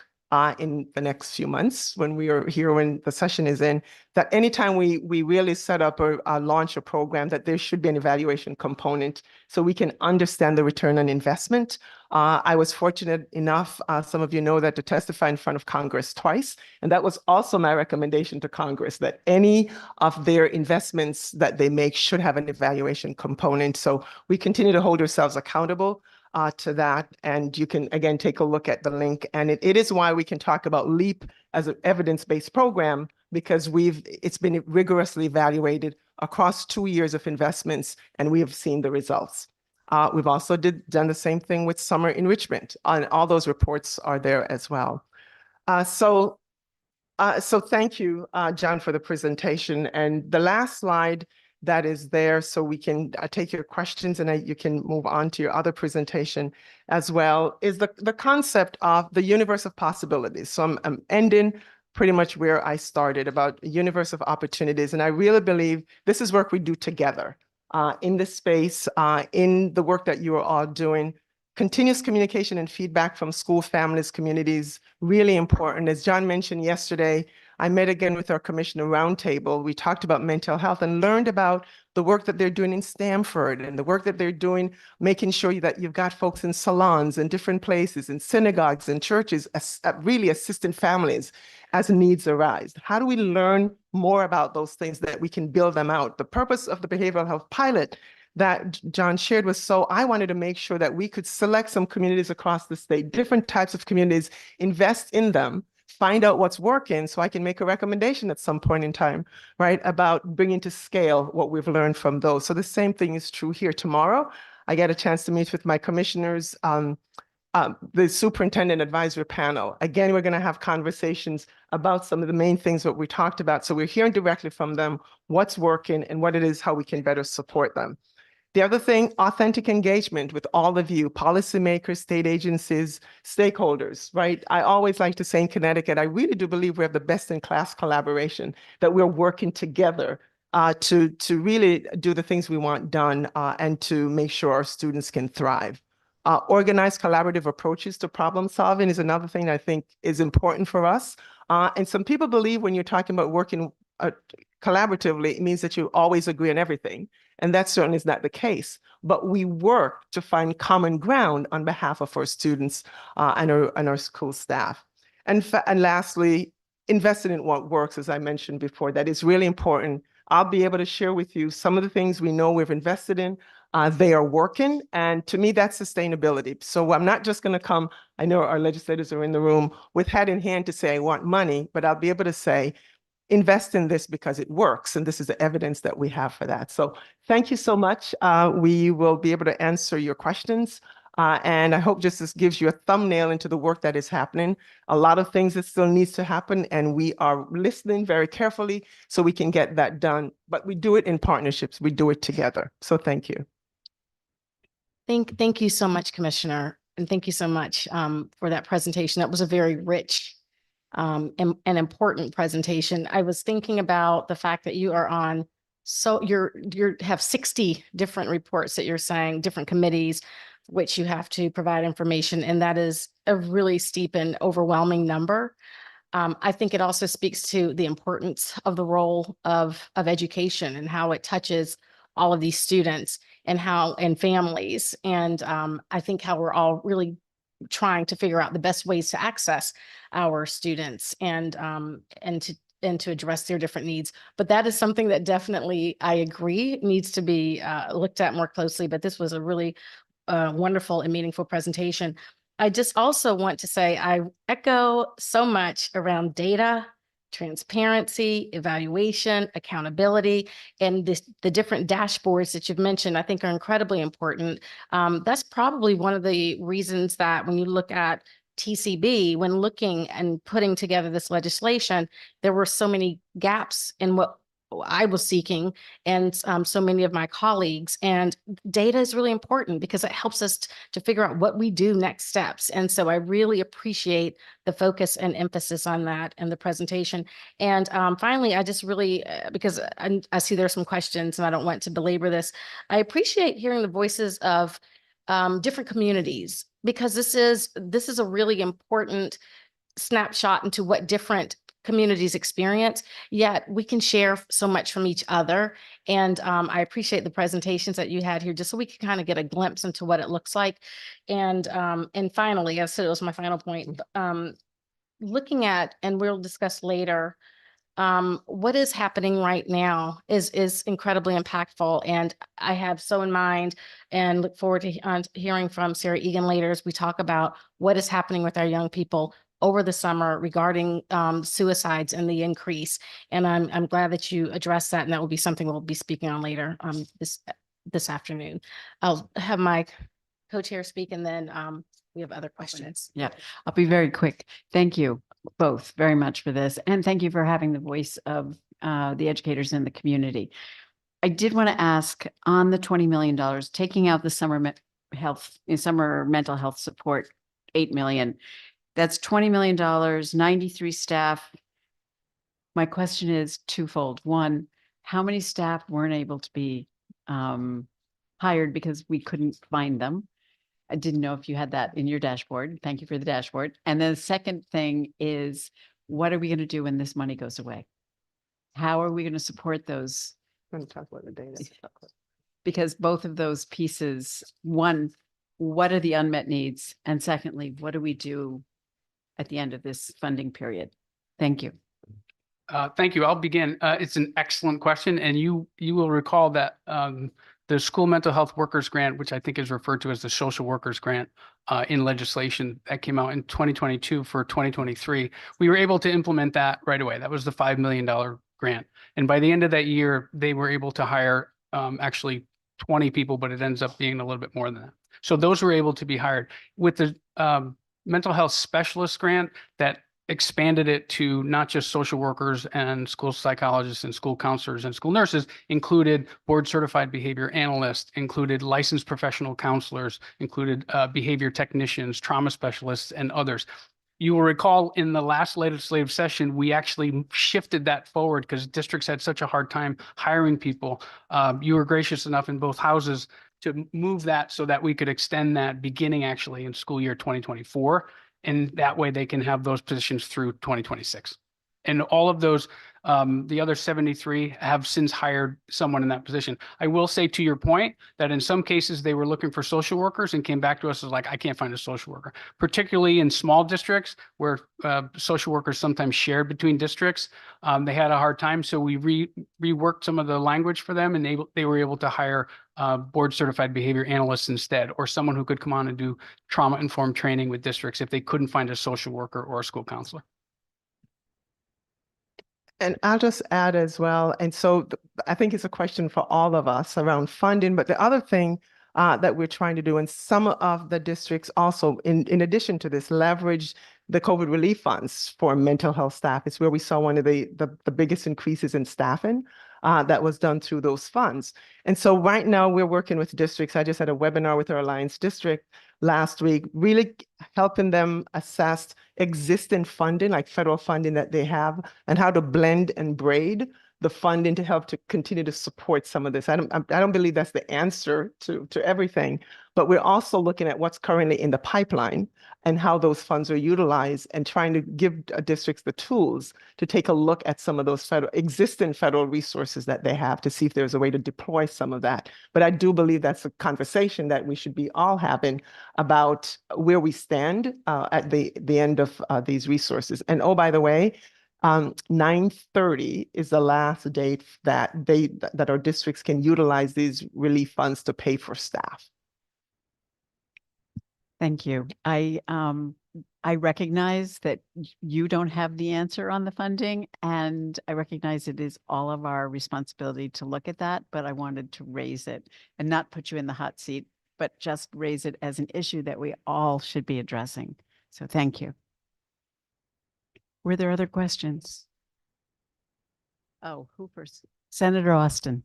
in the next few months when we are here, when the session is in, that anytime we really set up or launch a program, that there should be an evaluation component so we can understand the return on investment. I was fortunate enough, some of you know, that to testify in front of Congress twice. And that was also my recommendation to Congress, that any of their investments that they make should have an evaluation component. So we continue to hold ourselves accountable to that. And you can, again, take a look at the link. And it is why we can talk about LEAP as an evidence-based program, because it's been rigorously evaluated across 2 years of investments, and we have seen the results. We've also done the same thing with summer enrichment, and all those reports are there as well. So thank you, John, for the presentation. And the last slide that is there, so we can take your questions, and you can move on to your other presentation as well, is the concept of the universe of possibilities. So I'm ending pretty much where I started, about a universe of opportunities. And I really believe this is work we do together in this space, in the work that you are all doing. Continuous communication and feedback from school families, communities, really important. As John mentioned yesterday, I met again with our Commissioner Roundtable. We talked about mental health and learned about the work that they're doing in Stamford and the work that they're doing, making sure that you've got folks in salons and different places, in synagogues and churches, really assisting families as needs arise. How do we learn more about those things that we can build them out? The purpose of the behavioral health pilot that John shared was, so I wanted to make sure that we could select some communities across the state, different types of communities, invest in them, find out what's working, so I can make a recommendation at some point in time, right, about bringing to scale what we've learned from those. So the same thing is true here. Tomorrow, I get a chance to meet with my commissioners, the superintendent advisory panel. Again, we're going to have conversations about some of the main things that we talked about. So we're hearing directly from them what's working and what it is, how we can better support them. The other thing, authentic engagement with all of you, policymakers, state agencies, stakeholders, right? I always like to say in Connecticut, I really do believe we have the best in class collaboration, that we're working together to really do the things we want done and to make sure our students can thrive. Organized collaborative approaches to problem solving is another thing I think is important for us. And some people believe when you're talking about working collaboratively, it means that you always agree on everything. And that certainly is not the case. But we work to find common ground on behalf of our students and our school staff. And lastly, investing in what works, as I mentioned before, that is really important. I'll be able to share with you some of the things we know we've invested in. They are working. And to me, that's sustainability. So I'm not just going to come, I know our legislators are in the room, with hat in hand to say, I want money, but I'll be able to say, invest in this because it works. And this is the evidence that we have for that. So thank you so much. We will be able to answer your questions. And I hope just this gives you a thumbnail into the work that is happening. A lot of things that still needs to happen, and we are listening very carefully so we can get that done. But we do it in partnerships. We do it together. So thank you. Thank you so much, Commissioner, and thank you so much for that presentation. That was a very rich and important presentation. I was thinking about the fact that you are on, so you have 60 different reports that you're saying, different committees, which you have to provide information, and that is a really steep and overwhelming number. I think it also speaks to the importance of the role of education and how it touches all of these students and families. And I think how we're all really trying to figure out the best ways to access our students and to address their different needs. But that is something that definitely, I agree, needs to be looked at more closely. But this was a really wonderful and meaningful presentation. I just also want to say I echo so much around data, transparency, evaluation, accountability, and the different dashboards that you've mentioned, I think are incredibly important. That's probably one of the reasons that when you look at TCB, when looking and putting together this legislation, there were so many gaps in what I was seeking and so many of my colleagues. And data is really important because it helps us to figure out what we do next steps. And so I really appreciate the focus and emphasis on that and the presentation. And finally, I just really, because I see there's some questions and I don't want to belabor this, I appreciate hearing the voices of different communities, because this is a really important snapshot into what different communities experience, yet we can share so much from each other. And I appreciate the presentations that you had here, just so we can kind of get a glimpse into what it looks like. And finally, I said it was my final point, looking at, and we'll discuss later, what is happening right now is incredibly impactful. And I have so in mind and look forward to hearing from Sarah Egan later as we talk about what is happening with our young people over the summer regarding suicides and the increase. And I'm glad that you addressed that, and that will be something we'll be speaking on later this afternoon. I'll have my co-chair speak, and then we have other questions. Yeah, I'll be very quick. Thank you both very much for this. And thank you for having the voice of the educators in the community. I did want to ask on the $20 million, taking out the summer mental health support, $8 million. That's $20 million, 93 staff. My question is twofold. One, how many staff weren't able to be hired because we couldn't find them? I didn't know if you had that in your dashboard. Thank you for the dashboard. And then the second thing is, what are we going to do when this money goes away? How are we going to support those? I'm going to talk about the data. Because both of those pieces, one, what are the unmet needs? And secondly, what do we do at the end of this funding period? Thank you. Thank you. I'll begin. It's an excellent question. And you will recall that the School Mental Health Workers Grant, which I think is referred to as the Social Workers Grant in legislation that came out in 2022 for 2023, we were able to implement that right away. That was the $5 million grant. And by the end of that year, they were able to hire actually 20 people, but it ends up being a little bit more than that. So those were able to be hired. With the mental health specialist grant, that expanded it to not just social workers and school psychologists and school counselors and school nurses, included board certified behavior analysts, included licensed professional counselors, included behavior technicians, trauma specialists, and others. You will recall in the last legislative session, we actually shifted that forward because districts had such a hard time hiring people. You were gracious enough in both houses to move that so that we could extend that beginning actually in school year 2024. And that way they can have those positions through 2026. And all of those, the other 73 have since hired someone in that position. I will say to your point that in some cases they were looking for social workers and came back to us as like, I can't find a social worker, particularly in small districts where social workers sometimes shared between districts. They had a hard time. So we reworked some of the language for them, and they were able to hire board certified behavior analysts instead, or someone who could come on and do trauma-informed training with districts if they couldn't find a social worker or a school counselor. And I'll just add as well, and so I think it's a question for all of us around funding, but the other thing that we're trying to do, and some of the districts also, in addition to this, leverage the COVID relief funds for mental health staff. It's where we saw one of the biggest increases in staffing that was done through those funds. And so right now we're working with districts. I just had a webinar with our Alliance district last week, really helping them assess existing funding, like federal funding that they have, and how to blend and braid the funding to help to continue to support some of this. I don't believe that's the answer to everything, but we're also looking at what's currently in the pipeline and how those funds are utilized, and trying to give districts the tools to take a look at some of those existing federal resources that they have, to see if there's a way to deploy some of that. But I do believe that's a conversation that we should be all having about where we stand at the end of these resources. And oh, by the way, 9/30 is the last date that our districts can utilize these relief funds to pay for staff. Thank you. I recognize that you don't have the answer on the funding, and I recognize it is all of our responsibility to look at that, but I wanted to raise it and not put you in the hot seat, but just raise it as an issue that we all should be addressing. So thank you. Were there other questions? Oh, who first? Senator Austin.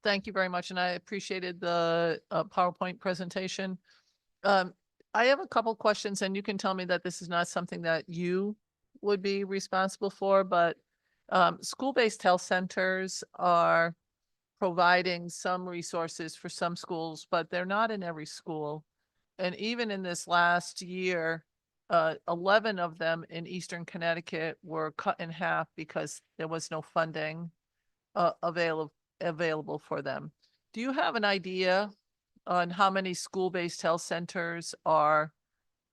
Thank you very much, and I appreciated the PowerPoint presentation. I have a couple questions, and you can tell me that this is not something that you would be responsible for, but school-based health centers are providing some resources for some schools, but they're not in every school. And even in this last year, 11 of them in Eastern Connecticut were cut in half because there was no funding available for them. Do you have an idea on how many school-based health centers are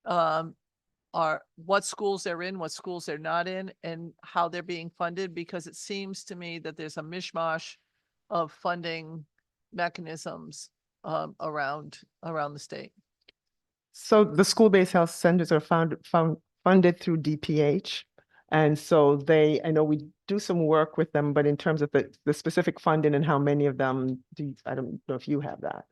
what schools they're in, what schools they're not in, and how they're being funded? Because it seems to me that there's a mishmash of funding mechanisms around the state. So the school-based health centers are funded through DPH. And so I know we do some work with them, but in terms of the specific funding and how many of them, I don't know if you have that.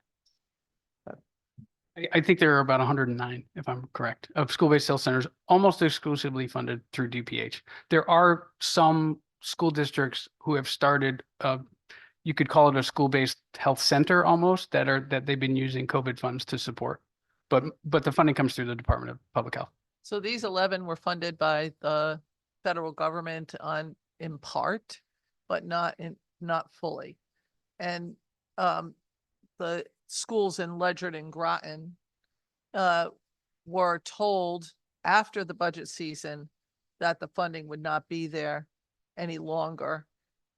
I think there are about 109, if I'm correct, of school-based health centers, almost exclusively funded through DPH. There are some school districts who have started, you could call it a school-based health center almost, that they've been using COVID funds to support. But the funding comes through the Department of Public Health. So these 11 were funded by the federal government in part, but not fully. And the schools in Ledyard and Groton were told after the budget season that the funding would not be there any longer,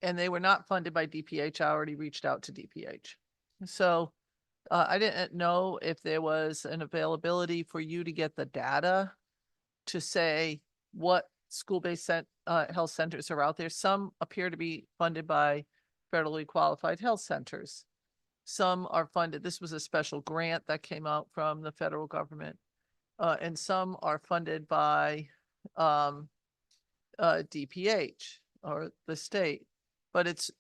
and they were not funded by DPH. I already reached out to DPH. So I didn't know if there was an availability for you to get the data to say what school-based health centers are out there. Some appear to be funded by federally qualified health centers. Some are funded. This was a special grant that came out from the federal government. And some are funded by DPH or the state. But it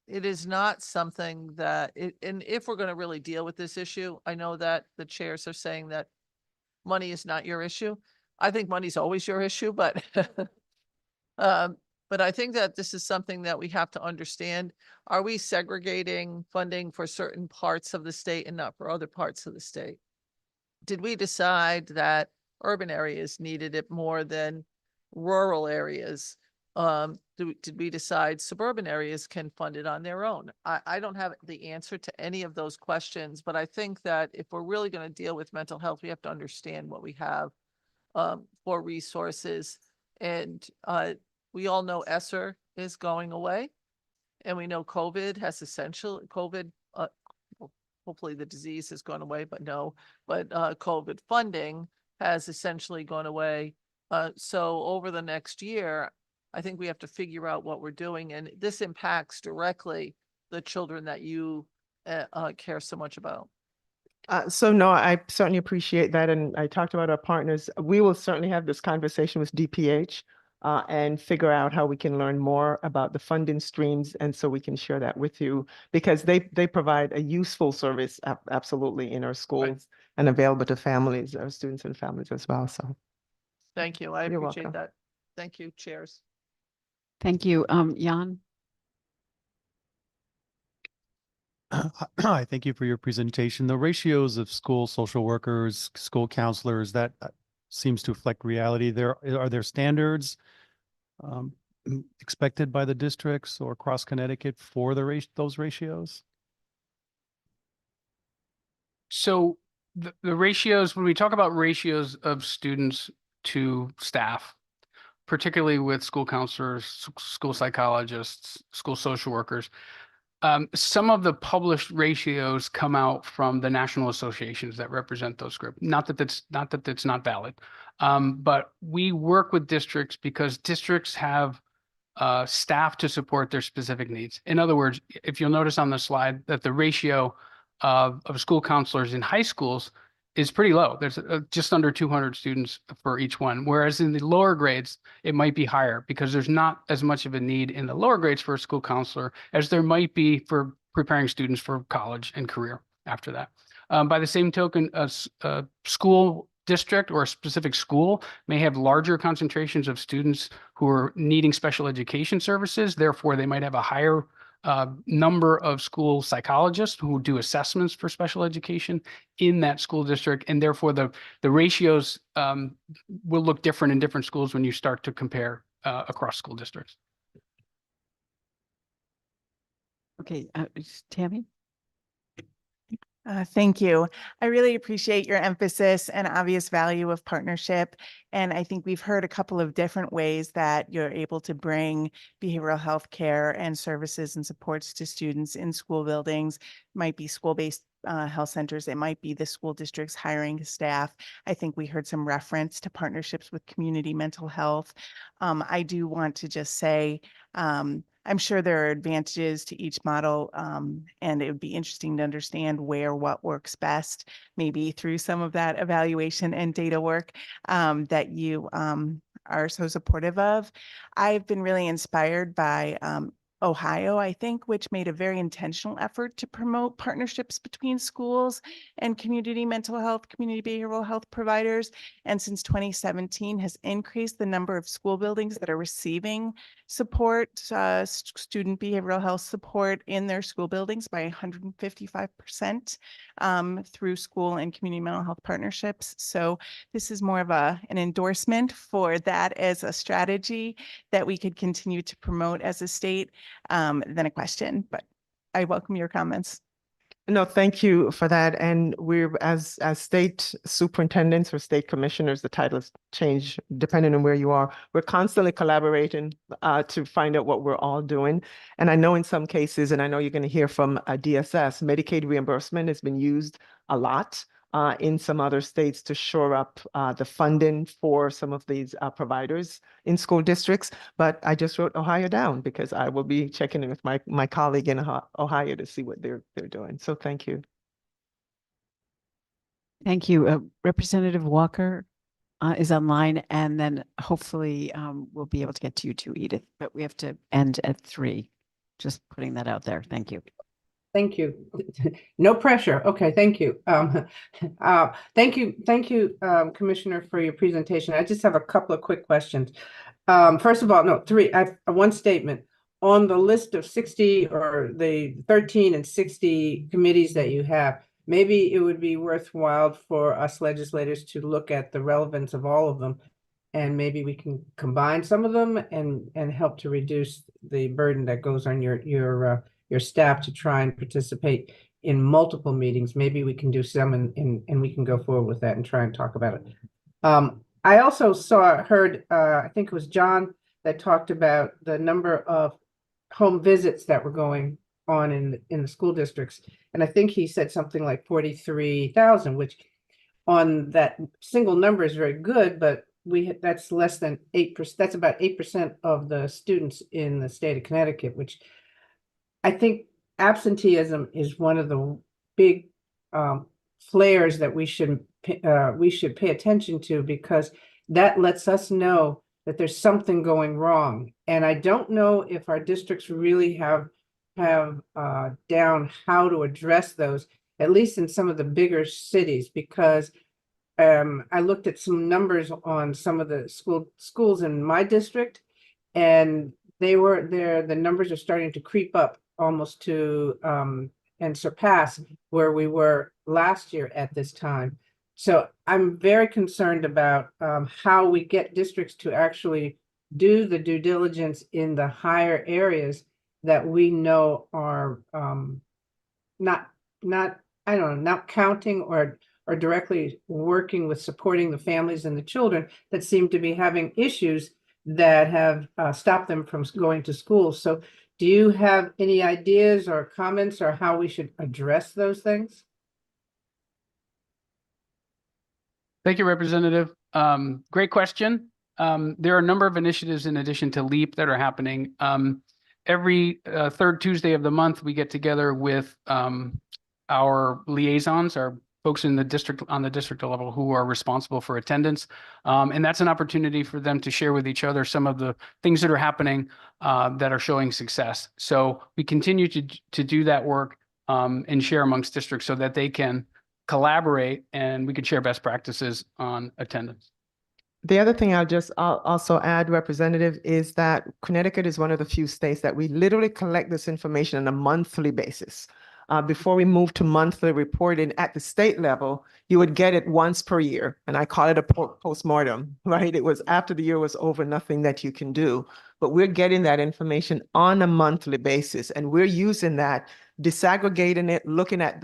is not something that and if we're going to really deal with this issue, I know that the chairs are saying that money is not your issue. I think money's always your issue, but but I think that this is something that we have to understand. Are we segregating funding for certain parts of the state and not for other parts of the state? Did we decide that urban areas needed it more than rural areas? Did we decide suburban areas can fund it on their own? I don't have the answer to any of those questions, but I think that if we're really going to deal with mental health, we have to understand what we have for resources. And we all know ESSER is going away, and we know COVID has hopefully the disease has gone away, but COVID funding has essentially gone away. So over the next year, I think we have to figure out what we're doing, and this impacts directly the children that you care so much about. So no, I certainly appreciate that. And I talked about our partners. We will certainly have this conversation with DPH and figure out how we can learn more about the funding streams. And so we can share that with you because they provide a useful service absolutely in our schools and available to families, our students and families as well. So Thank you. I You're appreciate welcome. that. Thank you, chairs. Thank you. Jan? Hi, thank you for your presentation. The ratios of school social workers, school counselors, that seems to reflect reality. Are there standards expected by the districts or across Connecticut for those ratios? So the ratios, when we talk about ratios of students to staff, particularly with school counselors, school psychologists, school social workers, some of the published ratios come out from the national associations that represent those groups. Not that that's not valid, but we work with districts because districts have staff to support their specific needs. In other words, if you'll notice on the slide that the ratio of school counselors in high schools is pretty low. There's just under 200 students for each one. Whereas in the lower grades, it might be higher because there's not as much of a need in the lower grades for a school counselor as there might be for preparing students for college and career after that. By the same token, a school district or a specific school may have larger concentrations of students who are needing special education services. Therefore, they might have a higher number of school psychologists who do assessments for special education in that school district. And therefore, the ratios will look different in different schools when you start to compare across school districts. Okay, Tammy? Thank you. I really appreciate your emphasis and obvious value of partnership. And I think we've heard a couple of different ways that you're able to bring behavioral health care and services and supports to students in school buildings. Might be school-based health centers. It might be the school districts hiring staff. I think we heard some reference to partnerships with community mental health. I do want to just say, I'm sure there are advantages to each model, and it would be interesting to understand what works best, maybe through some of that evaluation and data work that you are so supportive of. I've been really inspired by Ohio, I think, which made a very intentional effort to promote partnerships between schools and community mental health, community behavioral health providers. And since 2017 has increased the number of school buildings that are receiving support, student behavioral health support in their school buildings by 155% through school and community mental health partnerships. So this is more of an endorsement for that as a strategy that we could continue to promote as a state than a question, but I welcome your comments. No, thank you for that. And we're as state superintendents or state commissioners, the titles change depending on where you are. We're constantly collaborating to find out what we're all doing. And I know in some cases, and I know you're going to hear from DSS, Medicaid reimbursement has been used a lot in some other states to shore up the funding for some of these providers in school districts. But I just wrote Ohio down because I will be checking in with my colleague in Ohio to see what they're doing. So thank you. Thank you. Representative Walker is online, and then hopefully we'll be able to get to you too, Edith, but we have to end at 3. Just putting that out there. Thank you. Thank you. No pressure. Okay, thank you. Thank you, Commissioner, for your presentation. I just have a couple of quick questions. First of all, no, 3. I have one statement. On the list of 60 or the 13 and 60 committees that you have, maybe it would be worthwhile for us legislators to look at the relevance of all of them, and maybe we can combine some of them and help to reduce the burden that goes on your staff to try and participate in multiple meetings. Maybe we can do some and we can go forward with that and try and talk about it. I also heard, I think it was John that talked about the number of home visits that were going on in the school districts. And I think he said something like 43,000, which on that single number is very good, but that's less than 8%. That's about 8% of the students in the state of Connecticut, which I think absenteeism is one of the big flares that we should pay attention to, because that lets us know that there's something going wrong. And I don't know if our districts really have down how to address those, at least in some of the bigger cities, because I looked at some numbers on some of the schools in my district, and the numbers are starting to creep up almost to and surpass where we were last year at this time. So I'm very concerned about how we get districts to actually do the due diligence in the higher areas that we know are not I don't know, not counting or directly working with supporting the families and the children that seem to be having issues that have stopped them from going to school. So do you have any ideas or comments or how we should address those things? Thank you, Representative. Great question. There are a number of initiatives in addition to LEAP that are happening. Every third Tuesday of the month, we get together with our liaisons, our folks in the district on the district level who are responsible for attendance. And that's an opportunity for them to share with each other some of the things that are happening that are showing success. So we continue to do that work and share amongst districts so that they can collaborate and we can share best practices on attendance. The other thing I'll also add, Representative, is that Connecticut is one of the few states that we literally collect this information on a monthly basis. Before we moved to monthly reporting at the state level, you would get it once per year. And I call it a postmortem, right? It was after the year was over, nothing that you can do. But we're getting that information on a monthly basis. And we're using that, disaggregating it, looking at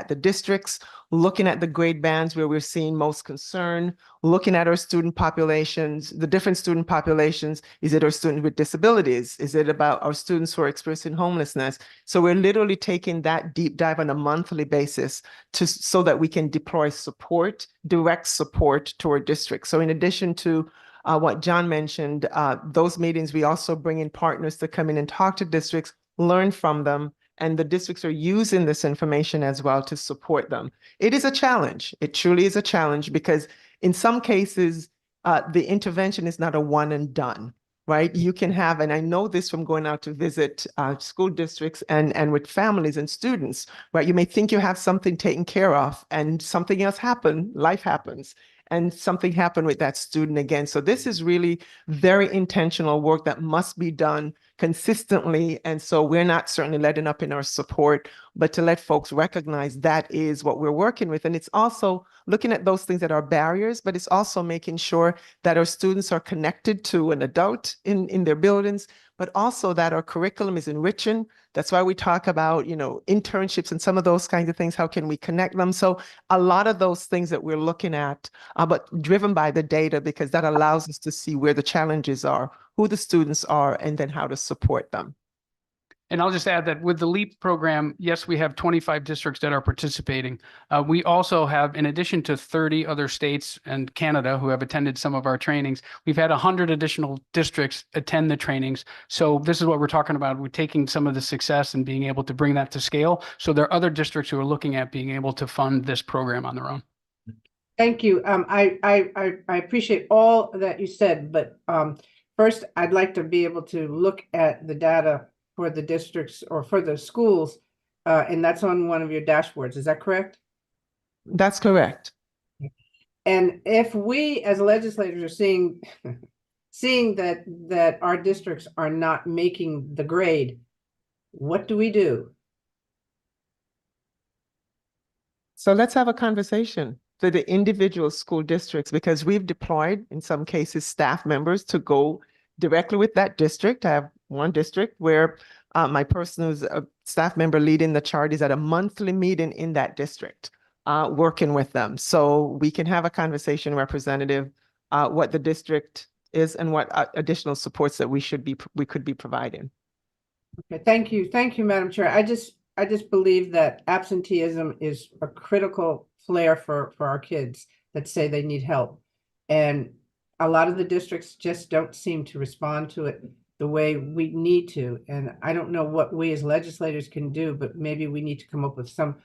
the districts, looking at the grade bands where we're seeing most concern, looking at our student populations, the different student populations. Is it our students with disabilities? Is it about our students who are experiencing homelessness? So we're literally taking that deep dive on a monthly basis so that we can deploy support, direct support to our districts. So in addition to what John mentioned, those meetings, we also bring in partners to come in and talk to districts, learn from them, and the districts are using this information as well to support them. It is a challenge. It truly is a challenge because in some cases, the intervention is not a one and done, right? You can have, and I know this from going out to visit school districts and with families and students, right? You may think you have something taken care of and something else happened, life happens, and something happened with that student again. So this is really very intentional work that must be done consistently. And so we're not certainly letting up in our support, but to let folks recognize that is what we're working with. And it's also looking at those things that are barriers, but it's also making sure that our students are connected to an adult in their buildings, but also that our curriculum is enriching. That's why we talk about, internships and some of those kinds of things. How can we connect them? So a lot of those things that we're looking at, but driven by the data, because that allows us to see where the challenges are, who the students are, and then how to support them. And I'll just add that with the LEAP program, yes, we have 25 districts that are participating. We also have, in addition to 30 other states and Canada who have attended some of our trainings, we've had 100 additional districts attend the trainings. So this is what we're talking about. We're taking some of the success and being able to bring that to scale. So there are other districts who are looking at being able to fund this program on their own. Thank you. I appreciate all that you said, but first, I'd like to be able to look at the data for the districts or for the schools, and that's on one of your dashboards. Is that correct? That's correct. And if we as legislators are seeing that our districts are not making the grade, what do we do? So let's have a conversation for the individual school districts, because we've deployed, in some cases, staff members to go directly with that district. I have one district where my person who's a staff member leading the charge is at a monthly meeting in that district, working with them. So we can have a conversation, Representative, what the district is and what additional supports that we could be providing. Okay, thank you. Thank you, Madam Chair. I just believe that absenteeism is a critical flare for our kids that say they need help. And a lot of the districts just don't seem to respond to it the way we need to. And I don't know what we as legislators can do, but maybe we need to come up with some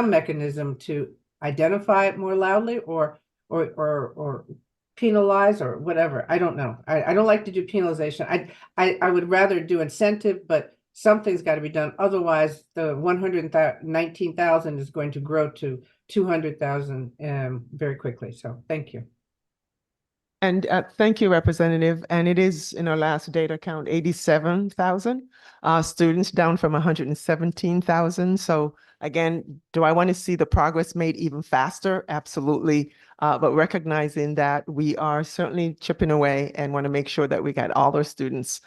mechanism to identify it more loudly or penalize or whatever. I don't know. I don't like to do penalization. I would rather do incentive, but something's got to be done. Otherwise, the 119,000 is going to grow to 200,000 very quickly. So thank you. And thank you, Representative. And it is in our last data count, 87,000 students, down from 117,000. So again, do I want to see the progress made even faster? Absolutely. But recognizing that we are certainly chipping away and want to make sure that we got all our students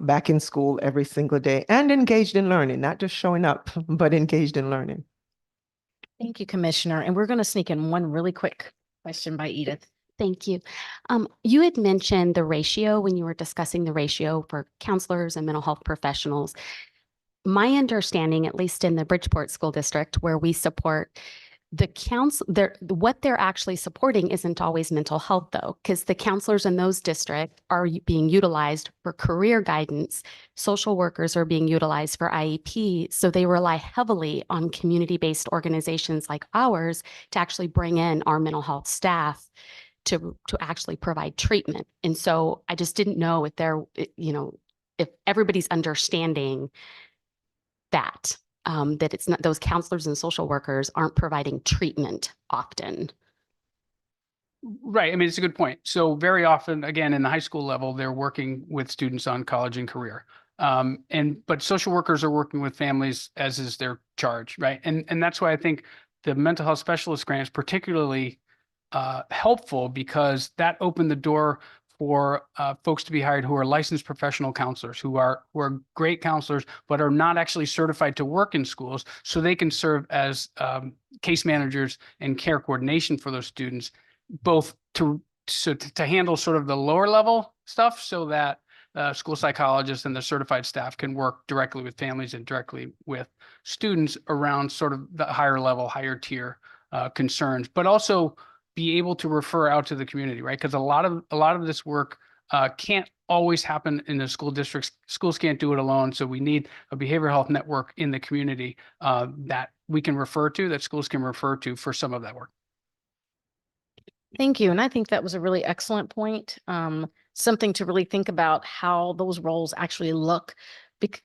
back in school every single day and engaged in learning, not just showing up, but engaged in learning. Thank you, Commissioner. And we're going to sneak in one really quick question by Edith. Thank you. You had mentioned the ratio when you were discussing the ratio for counselors and mental health professionals. My understanding, at least in the Bridgeport School District, where we support the what they're actually supporting isn't always mental health, though, because the counselors in those districts are being utilized for career guidance. Social workers are being utilized for IEP. So they rely heavily on community-based organizations like ours to actually bring in our mental health staff to actually provide treatment. And so I just didn't know if if everybody's understanding that, that it's not, those counselors and social workers aren't providing treatment often. Right. I mean, it's a good point. So very often, again, in the high school level, they're working with students on college and career. But social workers are working with families, as is their charge, right? And that's why I think the mental health specialist grant is particularly helpful, because that opened the door for folks to be hired who are licensed professional counselors, who are great counselors, but are not actually certified to work in schools, so they can serve as case managers and care coordination for those students, both to handle sort of the lower level stuff, so that school psychologists and the certified staff can work directly with families and directly with students around sort of the higher level, higher tier concerns, but also be able to refer out to the community, right? Because a lot of this work can't always happen in the school districts. Schools can't do it alone. So we need a behavioral health network in the community that we can refer to, that schools can refer to for some of that work. Thank you. And I think that was a really excellent point. Something to really think about how those roles actually look,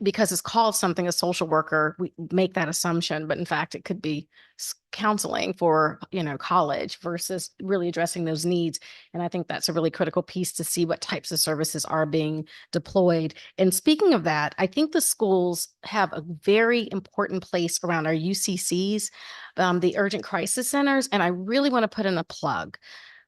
because it's called something a social worker. We make that assumption, but in fact, it could be counseling for, college versus really addressing those needs. And I think that's a really critical piece to see what types of services are being deployed. And speaking of that, I think the schools have a very important place around our UCCs, the urgent crisis centers. And I really want to put in a plug,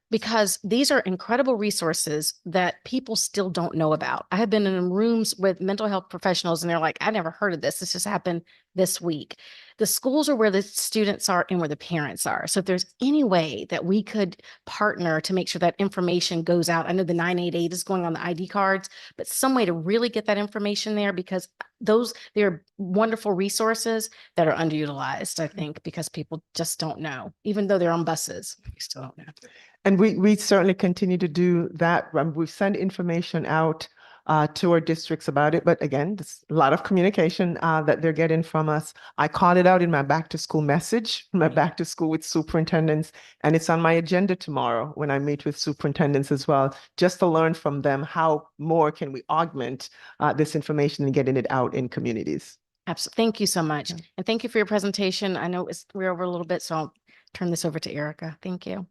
because these are incredible resources that people still don't know about. I have been in rooms with mental health professionals and they're like, I never heard of this. This just happened this week. The schools are where the students are and where the parents are. So if there's any way that we could partner to make sure that information goes out, I know the 988 is going on the ID cards, but some way to really get that information there, because they're wonderful resources that are underutilized, I think, because people just don't know, even though they're on buses, we still don't know. And we certainly continue to do that. We've sent information out to our districts about it. But again, there's a lot of communication that they're getting from us. I called it out in my back to school message, my back to school with superintendents, and it's on my agenda tomorrow when I meet with superintendents as well, just to learn from them how more can we augment this information and getting it out in communities. Absolutely. Thank you so much. And thank you for your presentation. I know we're over a little bit, so I'll turn this over to Erica. Thank you.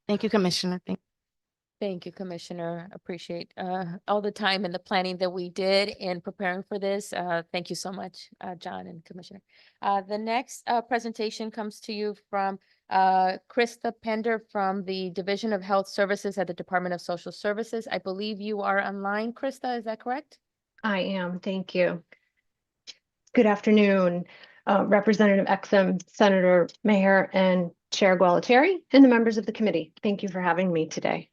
Thank you, Commissioner. Thank you, Commissioner. Appreciate all the time and the planning that we did in preparing for this. Thank you so much, John and Commissioner. The next presentation comes to you from Krista Pender from the Division of Health Services at the Department of Social Services. I believe you are online, Krista, is that correct? I am, thank you. Good afternoon, Representative Exum, Senator Mayer, and Chair Gualtieri, and the members of the committee. Thank you for having me today.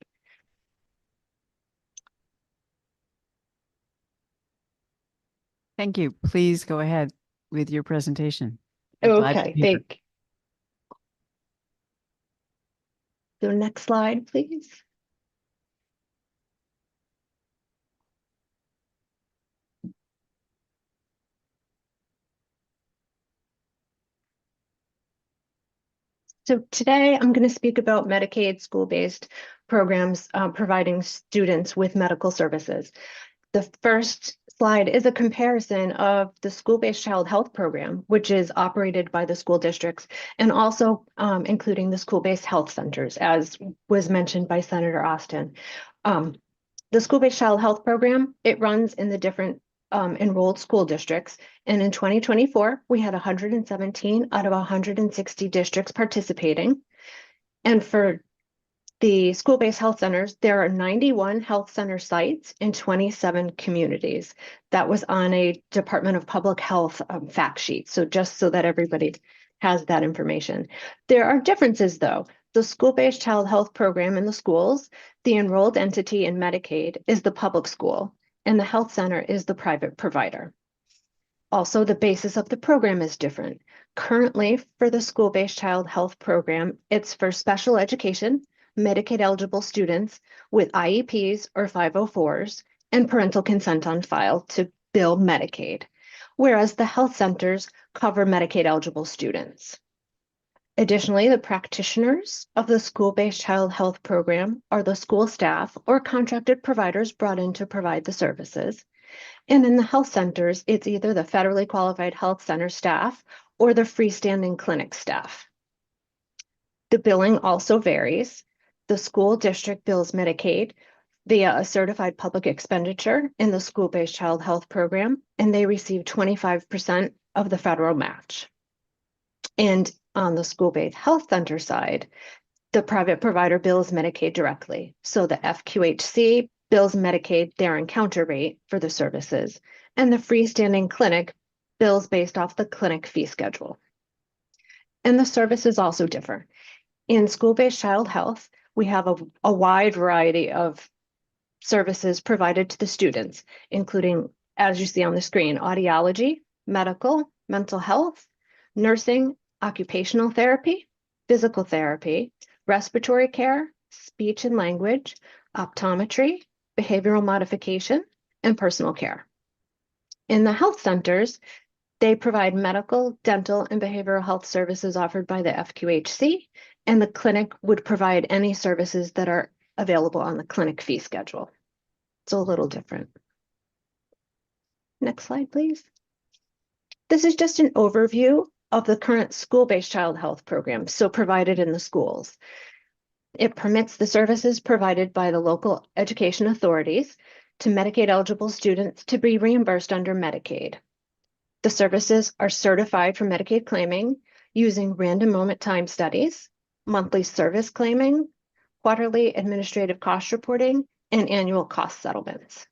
Thank you. Please go ahead with your presentation. Okay, thank you. So next slide, please. So today I'm going to speak about Medicaid school-based programs providing students with medical services. The first slide is a comparison of the school-based child health program, which is operated by the school districts, and also including the school-based health centers, as was mentioned by Senator Austin. The school-based child health program, it runs in the different enrolled school districts. And in 2024, we had 117 out of 160 districts participating. And for the school-based health centers, there are 91 health center sites in 27 communities. That was on a Department of Public Health fact sheet. So just so that everybody has that information. There are differences though. The school-based child health program in the schools, the enrolled entity in Medicaid is the public school, and the health center is the private provider. Also, the basis of the program is different. Currently, for the school-based child health program, it's for special education, Medicaid eligible students with IEPs or 504s and parental consent on file to bill Medicaid, whereas the health centers cover Medicaid eligible students. Additionally, the practitioners of the school-based child health program are the school staff or contracted providers brought in to provide the services. And in the health centers, it's either the federally qualified health center staff or the freestanding clinic staff. The billing also varies. The school district bills Medicaid via a certified public expenditure in the school-based child health program, and they receive 25% of the federal match. And on the school-based health center side, the private provider bills Medicaid directly. So the FQHC bills Medicaid their encounter rate for the services, and the freestanding clinic bills based off the clinic fee schedule. And the services also differ. In school-based child health, we have a wide variety of services provided to the students, including, as you see on the screen, audiology, medical, mental health, nursing, occupational therapy, physical therapy, respiratory care, speech and language, optometry, behavioral modification, and personal care. In the health centers, they provide medical, dental, and behavioral health services offered by the FQHC, and the clinic would provide any services that are available on the clinic fee schedule. It's a little different. Next slide, please. This is just an overview of the current school-based child health program, so provided in the schools. It permits the services provided by the local education authorities to Medicaid eligible students to be reimbursed under Medicaid. The services are certified for Medicaid claiming using random moment time studies, monthly service claiming, quarterly administrative cost reporting, and annual cost settlements.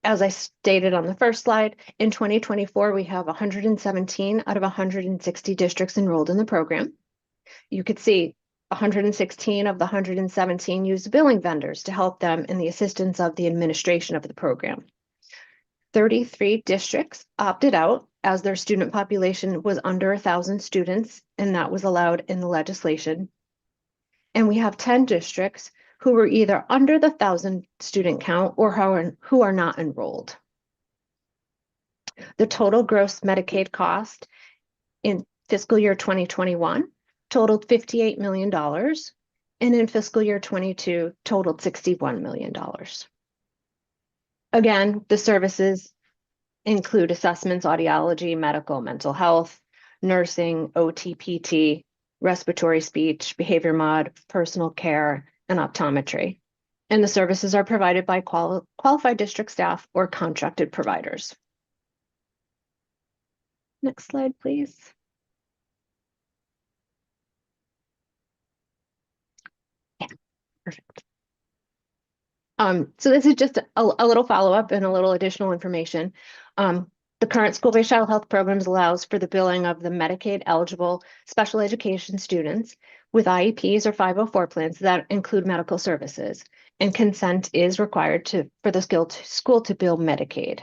As I stated on the first slide, in 2024, we have 117 out of 160 districts enrolled in the program. You could see 116 of the 117 use billing vendors to help them in the assistance of the administration of the program. 33 districts opted out as their student population was under 1,000 students, and that was allowed in the legislation. And we have 10 districts who were either under the 1,000 student count or who are not enrolled. The total gross Medicaid cost in fiscal year 2021 totaled $58 million, and in fiscal year 22 totaled $61 million. Again, the services include assessments, audiology, medical, mental health, nursing, OT, PT, respiratory speech, behavior mod, personal care, and optometry. And the services are provided by qualified district staff or contracted providers. Next slide, please. Yeah, perfect. So this is just a little follow-up and a little additional information. The current school-based child health programs allows for the billing of the Medicaid eligible special education students with IEPs or 504 plans that include medical services, and consent is required for the school to bill Medicaid.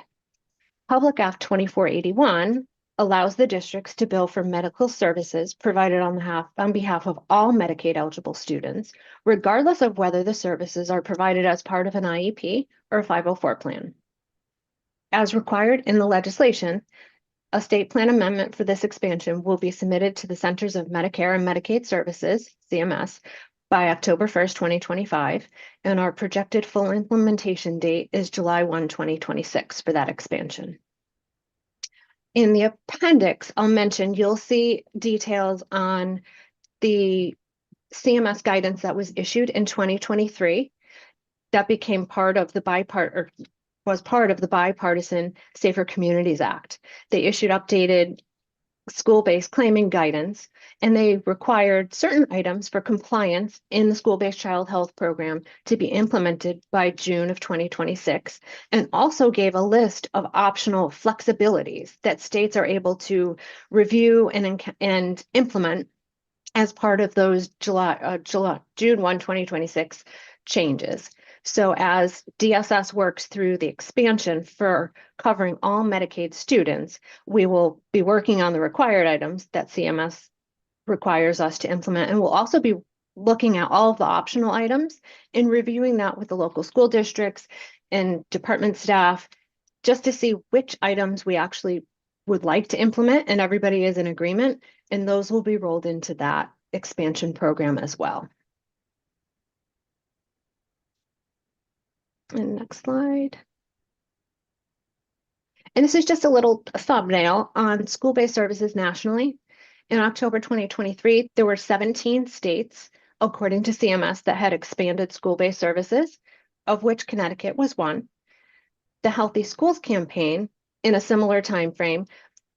Public Act 2481 allows the districts to bill for medical services provided on behalf of all Medicaid eligible students, regardless of whether the services are provided as part of an IEP or a 504 plan. As required in the legislation, A state plan amendment for this expansion will be submitted to the Centers of Medicare and Medicaid Services, CMS, by October 1st, 2025, and our projected full implementation date is July 1, 2026 for that expansion. In the appendix, I'll mention you'll see details on the CMS guidance that was issued in 2023 that became part of the bipartisan Safer Communities Act. They issued updated school-based claiming guidance, and they required certain items for compliance in the school-based child health program to be implemented by June of 2026, and also gave a list of optional flexibilities that states are able to review and implement as part of those June 1, 2026 changes. So as DSS works through the expansion for covering all Medicaid students, we will be working on the required items that CMS requires us to implement. And we'll also be looking at all of the optional items and reviewing that with the local school districts and department staff, just to see which items we actually would like to implement and everybody is in agreement. And those will be rolled into that expansion program as well. And next slide. And this is just a little thumbnail on school-based services nationally. In October 2023, there were 17 states, according to CMS, that had expanded school-based services, of which Connecticut was one. The Healthy Schools campaign, in a similar time frame,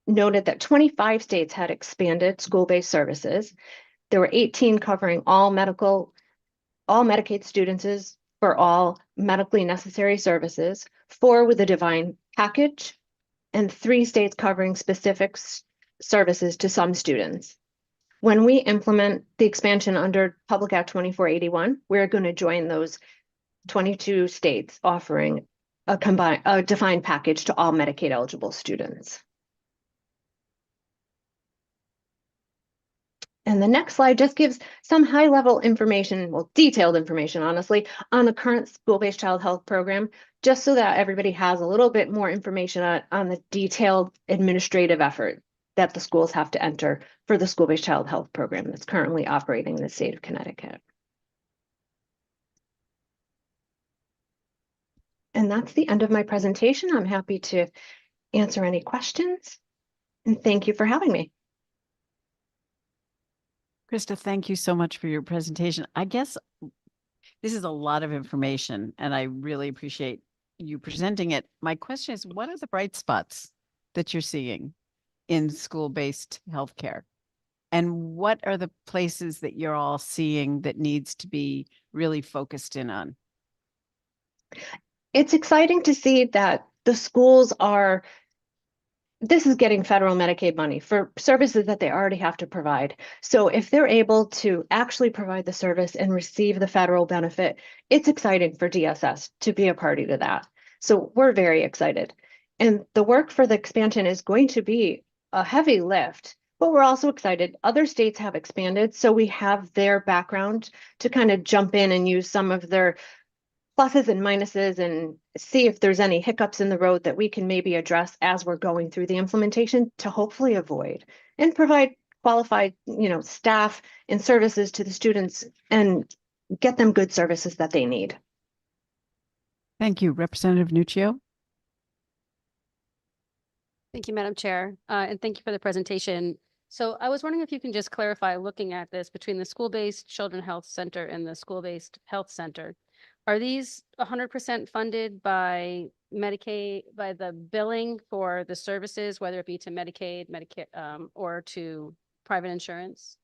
noted that 25 states had expanded school-based services. There were 18 covering all Medicaid students for all medically necessary services, 4 with a defined package, and 3 states covering specific services to some students. When we implement the expansion under Public Act 2481, we're going to join those 22 states offering a defined package to all Medicaid eligible students. And the next slide just gives some high-level information, well, detailed information, honestly, on the current school-based child health program, just so that everybody has a little bit more information on the detailed administrative effort that the schools have to enter for the school-based child health program that's currently operating in the state of Connecticut. And that's the end of my presentation. I'm happy to answer any questions. And thank you for having me. Krista, thank you so much for your presentation. I guess this is a lot of information, and I really appreciate you presenting it. My question is, what are the bright spots that you're seeing in school-based healthcare? And what are the places that you're all seeing that needs to be really focused in on? It's exciting to see that the schools are this is getting federal Medicaid money for services that they already have to provide. So if they're able to actually provide the service and receive the federal benefit, it's exciting for DSS to be a party to that. So we're very excited. And the work for the expansion is going to be a heavy lift, but we're also excited. Other states have expanded, so we have their background to kind of jump in and use some of their pluses and minuses and see if there's any hiccups in the road that we can maybe address as we're going through the implementation to hopefully avoid and provide qualified, staff and services to the students and get them good services that they need. Thank you. Representative Nuccio. Thank you, Madam Chair, and thank you for the presentation. So I was wondering if you can just clarify, looking at this between the school-based children health center and the school-based health center. Are these 100% funded by Medicaid, by the billing for the services, whether it be to Medicaid, Medicare, or to private insurance?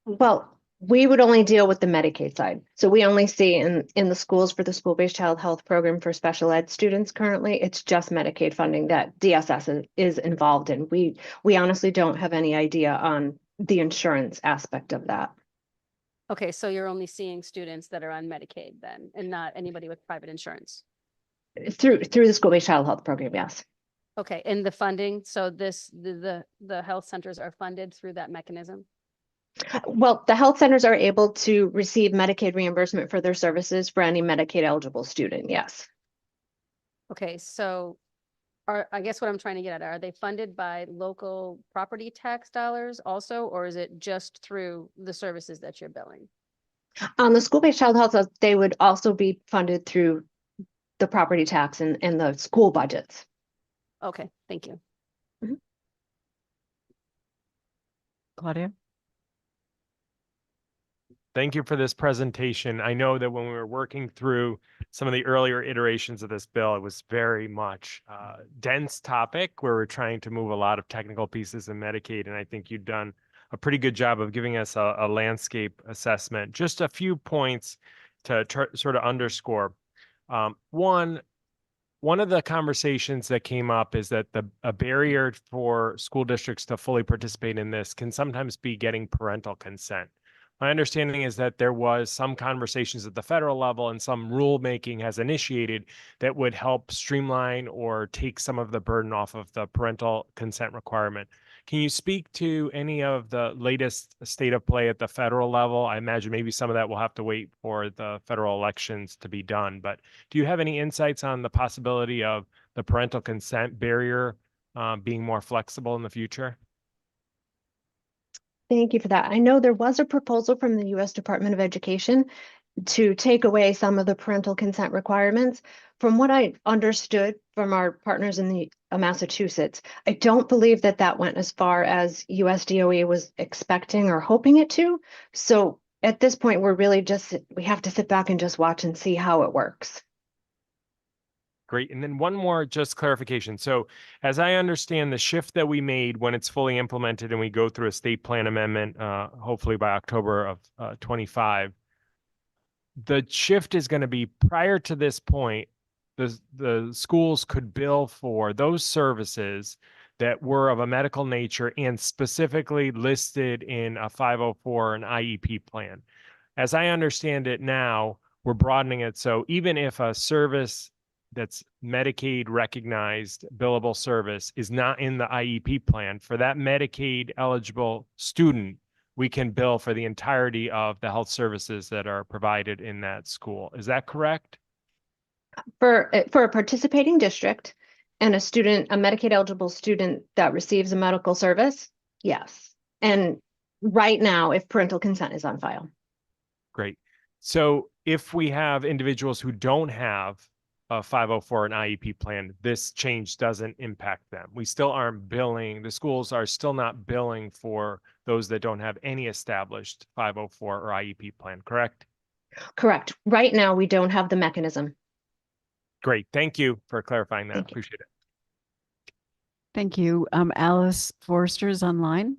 Well, we would only deal with the Medicaid side. So we only see in the schools for the school-based child health program for special ed students currently, it's just Medicaid funding that DSS is involved in. We honestly don't have any idea on the insurance aspect of that. Okay, so you're only seeing students that are on Medicaid then, and not anybody with private insurance? Through the school-based child health program, yes. Okay, and the funding, so the health centers are funded through that mechanism? Well, the health centers are able to receive Medicaid reimbursement for their services for any Medicaid eligible student, yes. Okay, so I guess what I'm trying to get at, are they funded by local property tax dollars also, or is it just through the services that you're billing? On the school-based child health, they would also be funded through the property tax and the school budgets. Okay, thank you. Claudia? Thank you for this presentation. I know that when we were working through some of the earlier iterations of this bill, it was very much a dense topic where we're trying to move a lot of technical pieces in Medicaid. And I think you've done a pretty good job of giving us a landscape assessment. Just a few points to sort of underscore. One of the conversations that came up is that a barrier for school districts to fully participate in this can sometimes be getting parental consent. My understanding is that there was some conversations at the federal level and some rulemaking has initiated that would help streamline or take some of the burden off of the parental consent requirement. Can you speak to any of the latest state of play at the federal level? I imagine maybe some of that will have to wait for the federal elections to be done, but do you have any insights on the possibility of the parental consent barrier being more flexible in the future? Thank you for that. I know there was a proposal from the U.S. Department of Education to take away some of the parental consent requirements. From what I understood from our partners in the Massachusetts, I don't believe that that went as far as USDOE was expecting or hoping it to. So at this point, we're really we have to sit back and just watch and see how it works. Great. And then one more just clarification. So as I understand the shift that we made when it's fully implemented and we go through a state plan amendment, hopefully by October of 25, the shift is going to be prior to this point, the schools could bill for those services that were of a medical nature and specifically listed in a 504 and IEP plan. As I understand it now, we're broadening it. So even if a service that's Medicaid recognized billable service is not in the IEP plan, for that Medicaid eligible student, we can bill for the entirety of the health services that are provided in that school. Is that correct? For a participating district and a Medicaid eligible student that receives a medical service, yes. And right now, if parental consent is on file. Great. So if we have individuals who don't have a 504 and IEP plan, this change doesn't impact them. We still aren't billing, the schools are still not billing for those that don't have any established 504 or IEP plan, correct? Correct. Right now, we don't have the mechanism. Great. Thank you for clarifying that. Thank you. Appreciate it. Thank you. Alice Forrester is online.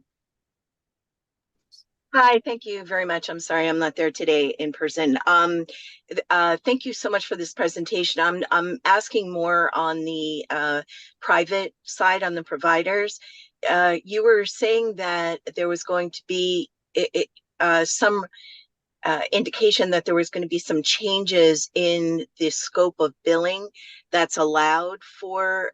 Hi, thank you very much. I'm sorry I'm not there today in person. Thank you so much for this presentation. I'm asking more on the private side, on the providers. You were saying that there was going to be some indication that there was going to be some changes in the scope of billing that's allowed for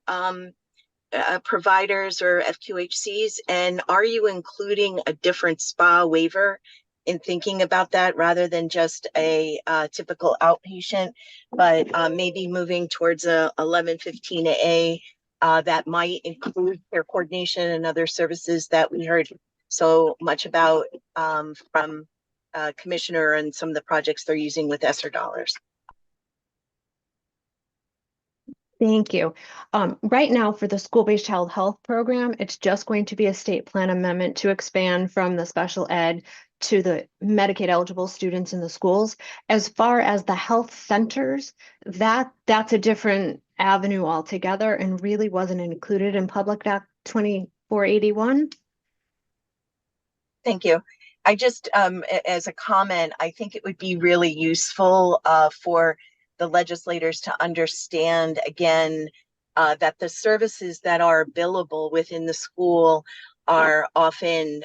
providers or FQHCs, and are you including a different SPA waiver in thinking about that rather than just a typical outpatient, but maybe moving towards a 1115A that might include care coordination and other services that we heard so much about from Commissioner and some of the projects they're using with ESSER dollars? Thank you. Right now for the school-based child health program, it's just going to be a state plan amendment to expand from the special ed to the Medicaid eligible students in the schools. As far as the health centers, that's a different avenue altogether and really wasn't included in Public Act 2481. Thank you. I just, as a comment, I think it would be really useful for the legislators to understand again that the services that are billable within the school are often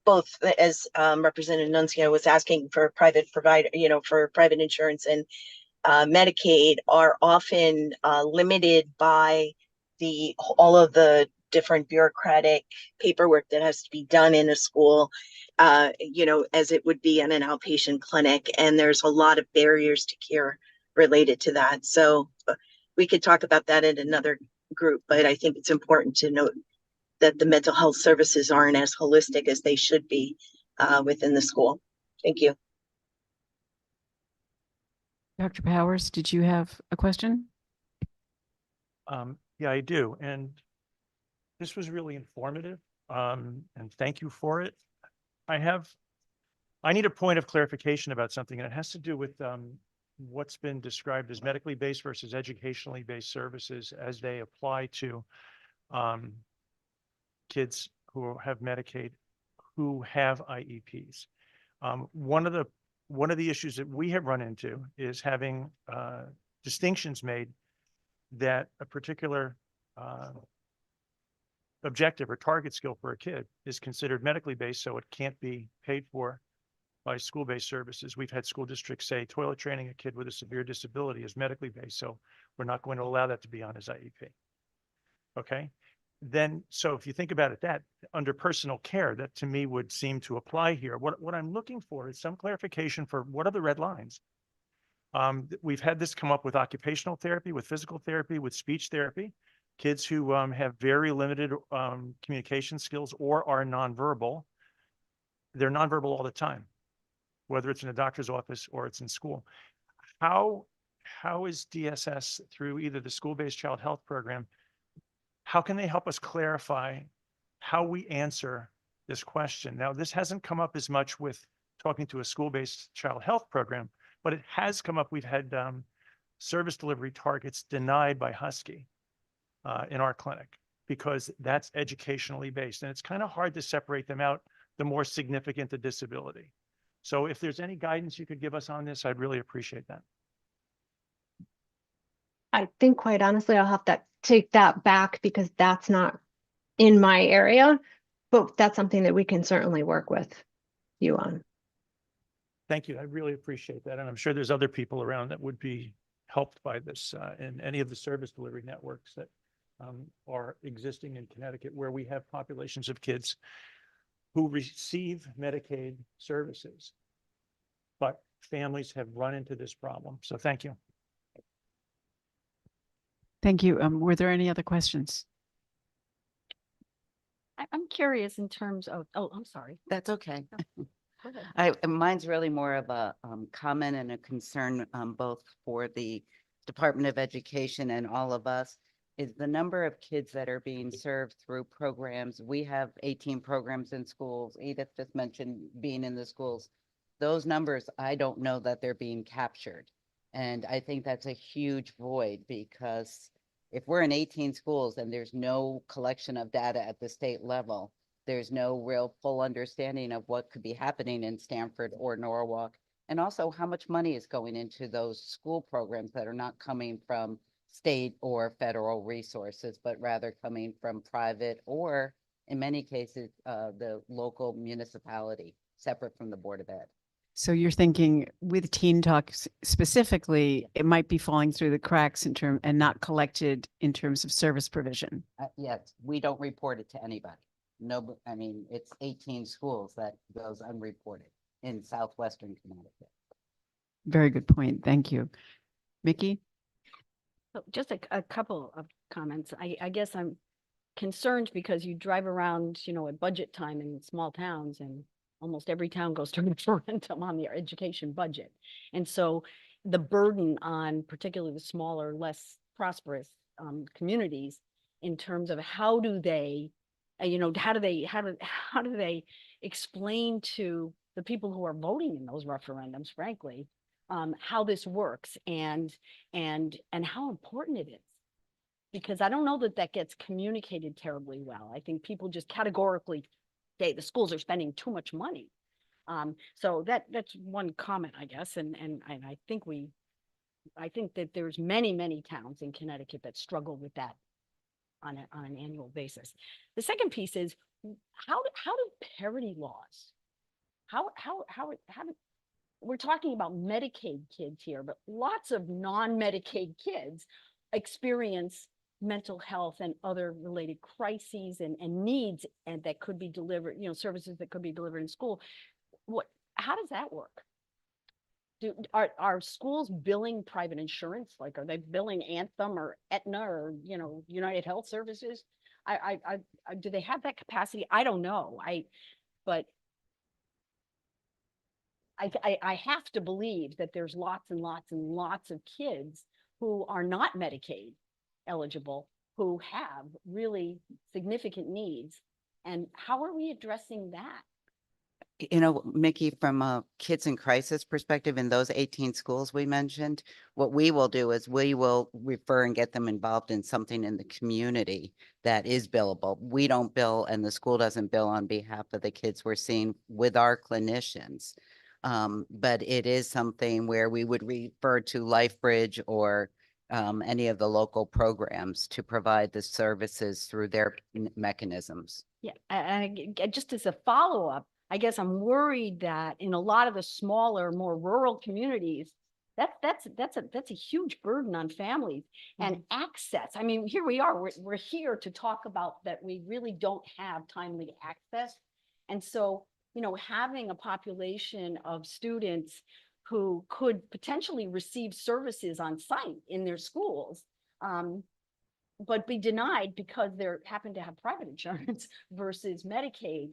both, as Representative Nunzio was asking, for private provider, for private insurance and Medicaid, are often limited by all of the different bureaucratic paperwork that has to be done in a school, as it would be in an outpatient clinic. And there's a lot of barriers to care related to that. So we could talk about that at another group, but I think it's important to note that the mental health services aren't as holistic as they should be within the school. Thank you. Dr. Powers, did you have a question? Yeah, I do. And this was really informative. And thank you for it. I need a point of clarification about something, and it has to do with what's been described as medically based versus educationally based services as they apply to kids who have Medicaid, who have IEPs. One of the issues that we have run into is having distinctions made that a particular objective or target skill for a kid is considered medically based, so it can't be paid for by school-based services. We've had school districts say toilet training a kid with a severe disability is medically based, so we're not going to allow that to be on his IEP. Okay. Then, so if you think about it, that under personal care, that to me would seem to apply here. What I'm looking for is some clarification for what are the red lines. We've had this come up with occupational therapy, with physical therapy, with speech therapy. Kids who have very limited communication skills or are nonverbal, they're nonverbal all the time, whether it's in a doctor's office or it's in school. How is DSS, through either the school-based child health program, how can they help us clarify how we answer this question? Now, this hasn't come up as much with talking to a school-based child health program, but it has come up. We've had service delivery targets denied by Husky in our clinic because that's educationally based. And it's kind of hard to separate them out the more significant the disability. So if there's any guidance you could give us on this, I'd really appreciate that. I think quite honestly, I'll have to take that back because that's not in my area, but that's something that we can certainly work with you on. Thank you. I really appreciate that. And I'm sure there's other people around that would be helped by this in any of the service delivery networks that are existing in Connecticut, where we have populations of kids who receive Medicaid services, but families have run into this problem. So thank you. Thank you. Were there any other questions? I'm curious in terms of, oh, I'm sorry. That's okay. Go ahead. Mine's really more of a comment and a concern both for the Department of Education and all of us, is the number of kids that are being served through programs. We have 18 programs in schools. Edith just mentioned being in the schools. Those numbers, I don't know that they're being captured. And I think that's a huge void, because if we're in 18 schools and there's no collection of data at the state level, there's no real full understanding of what could be happening in Stamford or Norwalk, and also how much money is going into those school programs that are not coming from state or federal resources, but rather coming from private or, in many cases, the local municipality, separate from the Board of Ed. So you're thinking with Teen Talk specifically, it might be falling through the cracks in term and not collected in terms of service provision. Yes, we don't report it to anybody. No, I mean, it's 18 schools that goes unreported in southwestern Connecticut. Very good point. Thank you. Mickey? So just a couple of comments. I guess I'm concerned because you drive around, at budget time in small towns, and almost every town goes to referendum on their education budget. And so the burden on particularly the smaller, less prosperous communities in terms of how do they explain to the people who are voting in those referendums, frankly, how this works and how important it is. Because I don't know that gets communicated terribly well. I think people just categorically say the schools are spending too much money. So that's one comment, I guess. And I think that there's many towns in Connecticut that struggle with that on an annual basis. The second piece is how do parity laws, we're talking about Medicaid kids here, but lots of non-Medicaid kids experience mental health and other related crises and needs, and that could be delivered, services that could be delivered in school. How does that work? Are schools billing private insurance? Like, are they billing Anthem or Aetna or, you know, United Health Services? Do they have that capacity? I don't know. But I have to believe that there's lots and lots and lots of kids who are not Medicaid eligible, who have really significant needs. And how are we addressing that? You know, Mickey, from a kids in crisis perspective, in those 18 schools we mentioned, what we will do is we will refer and get them involved in something in the community that is billable. We don't bill, and the school doesn't bill on behalf of the kids we're seeing with our clinicians. But it is something where we would refer to LifeBridge or any of the local programs to provide the services through their mechanisms. Yeah, and just as a follow-up, I guess I'm worried that in a lot of the smaller, more rural communities, that's a huge burden on families and access. I mean, here we are, we're here to talk about that we really don't have timely access. And so, you know, having a population of students who could potentially receive services on site in their schools, but be denied because they happen to have private insurance versus Medicaid.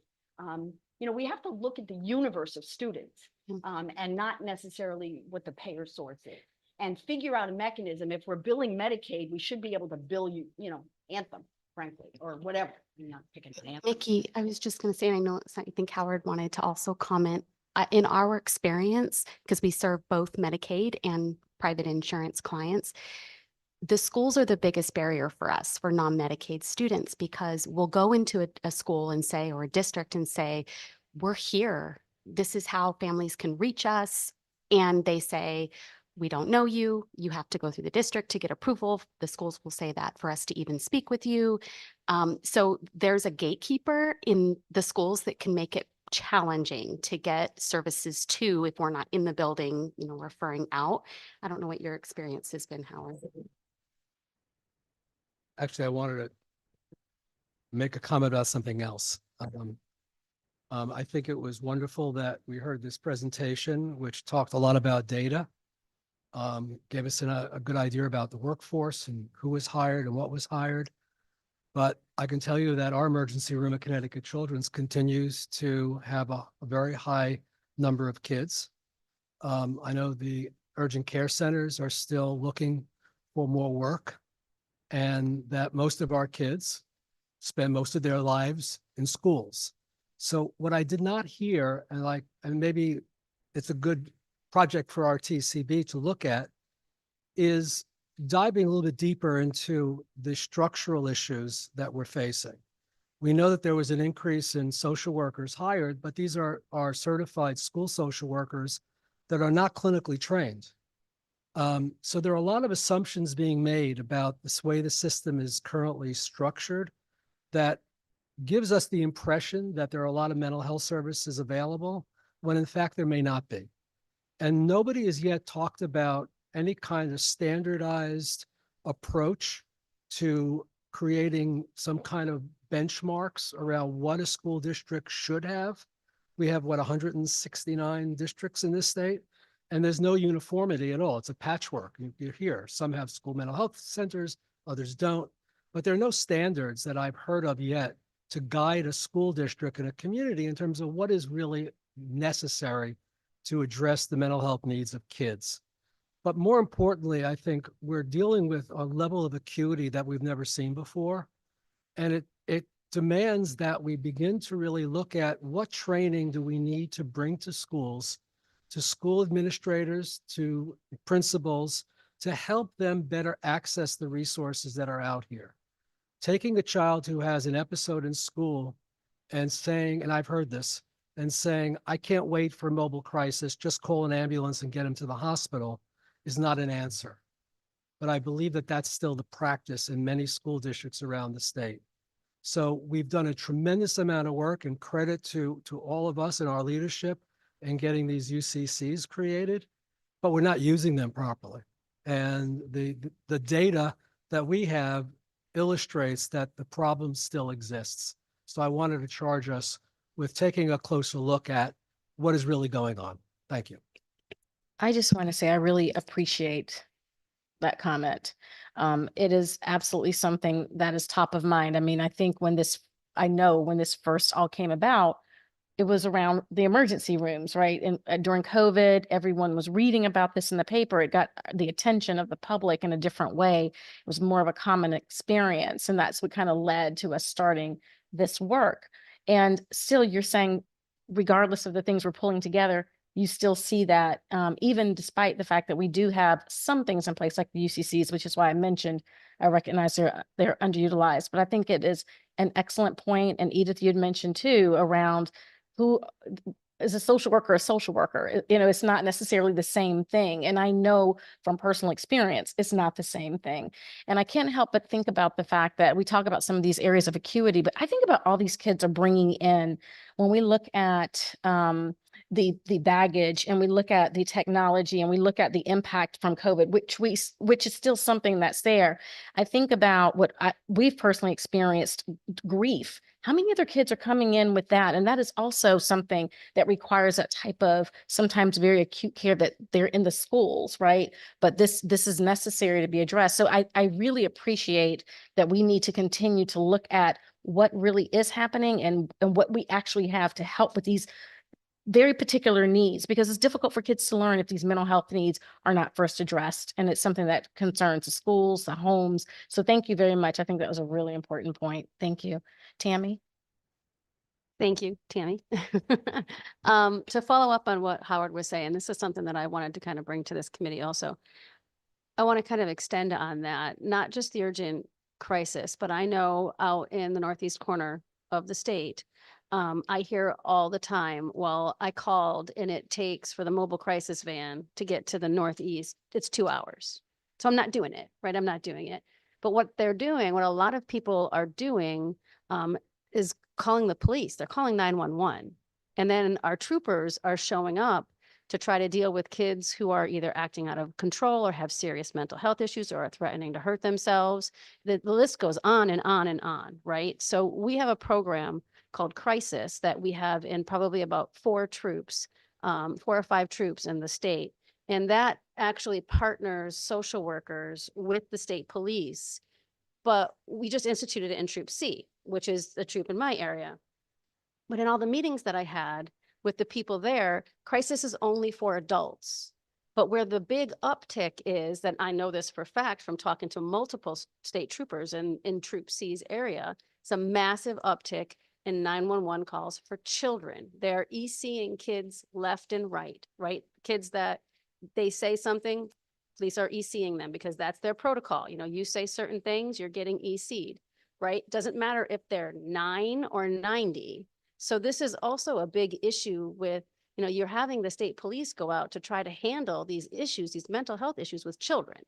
You know, we have to look at the universe of students and not necessarily what the payer source is, and figure out a mechanism. If we're billing Medicaid, we should be able to bill you, you know, Anthem, frankly, or whatever. I'm not picking an Anthem. Nikki, I was just going to say, and I know I think Howard wanted to also comment. In our experience, because we serve both Medicaid and private insurance clients, the schools are the biggest barrier for us for non-Medicaid students, because we'll go into a school and say, or a district and say, we're here. This is how families can reach us. And they say, we don't know you. You have to go through the district to get approval. The schools will say that for us to even speak with you. So there's a gatekeeper in the schools that can make it challenging to get services to, if we're not in the building, you know, referring out. I don't know what your experience has been, Howard. Actually, I wanted to make a comment about something else. I think it was wonderful that we heard this presentation, which talked a lot about data, gave us a good idea about the workforce and who was hired and what was hired. But I can tell you that our emergency room at Connecticut Children's continues to have a very high number of kids. I know the urgent care centers are still looking for more work, and that most of our kids spend most of their lives in schools. So what I did not hear, and maybe it's a good project for our TCB to look at, is diving a little bit deeper into the structural issues that we're facing. We know that there was an increase in social workers hired, but these are certified school social workers that are not clinically trained. So there are a lot of assumptions being made about this way the system is currently structured that gives us the impression that there are a lot of mental health services available, when in fact there may not be. And nobody has yet talked about any kind of standardized approach to creating some kind of benchmarks around what a school district should have. We have, 169 districts in this state, and there's no uniformity at all. It's a patchwork. You're here. Some have school mental health centers, others don't, but there are no standards that I've heard of yet to guide a school district and a community in terms of what is really necessary to address the mental health needs of kids. But more importantly, I think we're dealing with a level of acuity that we've never seen before. And it demands that we begin to really look at what training do we need to bring to schools, to school administrators, to principals, to help them better access the resources that are out here. Taking a child who has an episode in school and saying, and I've heard this, and saying, I can't wait for mobile crisis, just call an ambulance and get him to the hospital, is not an answer. But I believe that that's still the practice in many school districts around the state. So we've done a tremendous amount of work, and credit to all of us in our leadership in getting these UCCs created, but we're not using them properly. And the data that we have illustrates that the problem still exists. So I wanted to charge us with taking a closer look at what is really going on. Thank you. I just want to say I really appreciate that comment. It is absolutely something that is top of mind. I mean, I know when this first all came about, it was around the emergency rooms, right? And during COVID, everyone was reading about this in the paper. It got the attention of the public in a different way. It was more of a common experience. And that's what kind of led to us starting this work. And still, you're saying, regardless of the things we're pulling together, you still see that, even despite the fact that we do have some things in place like the UCCs, which is why I mentioned, I recognize they're underutilized, but I think it is an excellent point. And Edith, you'd mentioned too, around who is a social worker, a social worker. You know, it's not necessarily the same thing. And I know from personal experience, it's not the same thing. And I can't help but think about the fact that we talk about some of these areas of acuity, but I think about all these kids are bringing in when we look at the baggage and we look at the technology and we look at the impact from COVID, which is still something that's there. I think about what we've personally experienced, grief. How many other kids are coming in with that? And that is also something that requires that type of sometimes very acute care that they're in the schools, right? But this is necessary to be addressed. So I really appreciate that we need to continue to look at what really is happening and what we actually have to help with these very particular needs, because it's difficult for kids to learn if these mental health needs are not first addressed. And it's something that concerns the schools, the homes. So thank you very much. I think that was a really important point. Thank you. Tammy? Thank you, Tammy. To follow up on what Howard was saying, this is something that I wanted to kind of bring to this committee also. I want to kind of extend on that, not just the urgent crisis, but I know out in the northeast corner of the state, I hear all the time, well, I called and it takes for the mobile crisis van to get to the northeast, it's 2 hours. So I'm not doing it, right? I'm not doing it. But what they're doing, what a lot of people are doing, is calling the police. They're calling 911. And then our troopers are showing up to try to deal with kids who are either acting out of control or have serious mental health issues or are threatening to hurt themselves. The list goes on and on and on, right? So we have a program called Crisis that we have in probably about 4 or 5 troops in the state. And that actually partners social workers with the state police. But we just instituted it in Troop C, which is the troop in my area. But in all the meetings that I had with the people there, crisis is only for adults. But where the big uptick is, that I know this for a fact from talking to multiple state troopers in Troop C's area, it's a massive uptick in 911 calls for children. They're ECing kids left and right? Kids that they say something, police are ECing them because that's their protocol. You know, you say certain things, you're getting EC'd, right? Doesn't matter if they're 9 or 90. So this is also a big issue with, you know, you're having the state police go out to try to handle these issues, these mental health issues with children,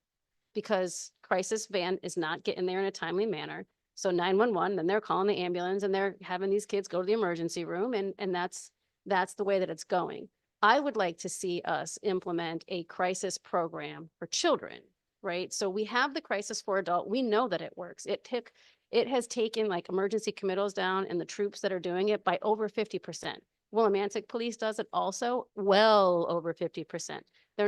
because crisis van is not getting there in a timely manner. So 911, then they're calling the ambulance and they're having these kids go to the emergency room. And that's the way that it's going. I would like to see us implement a crisis program for children, right? So we have the crisis for adult. We know that it works. It has taken like emergency committals down and the troops that are doing it by over 50%. Willimantic Police does it also well over 50%. They're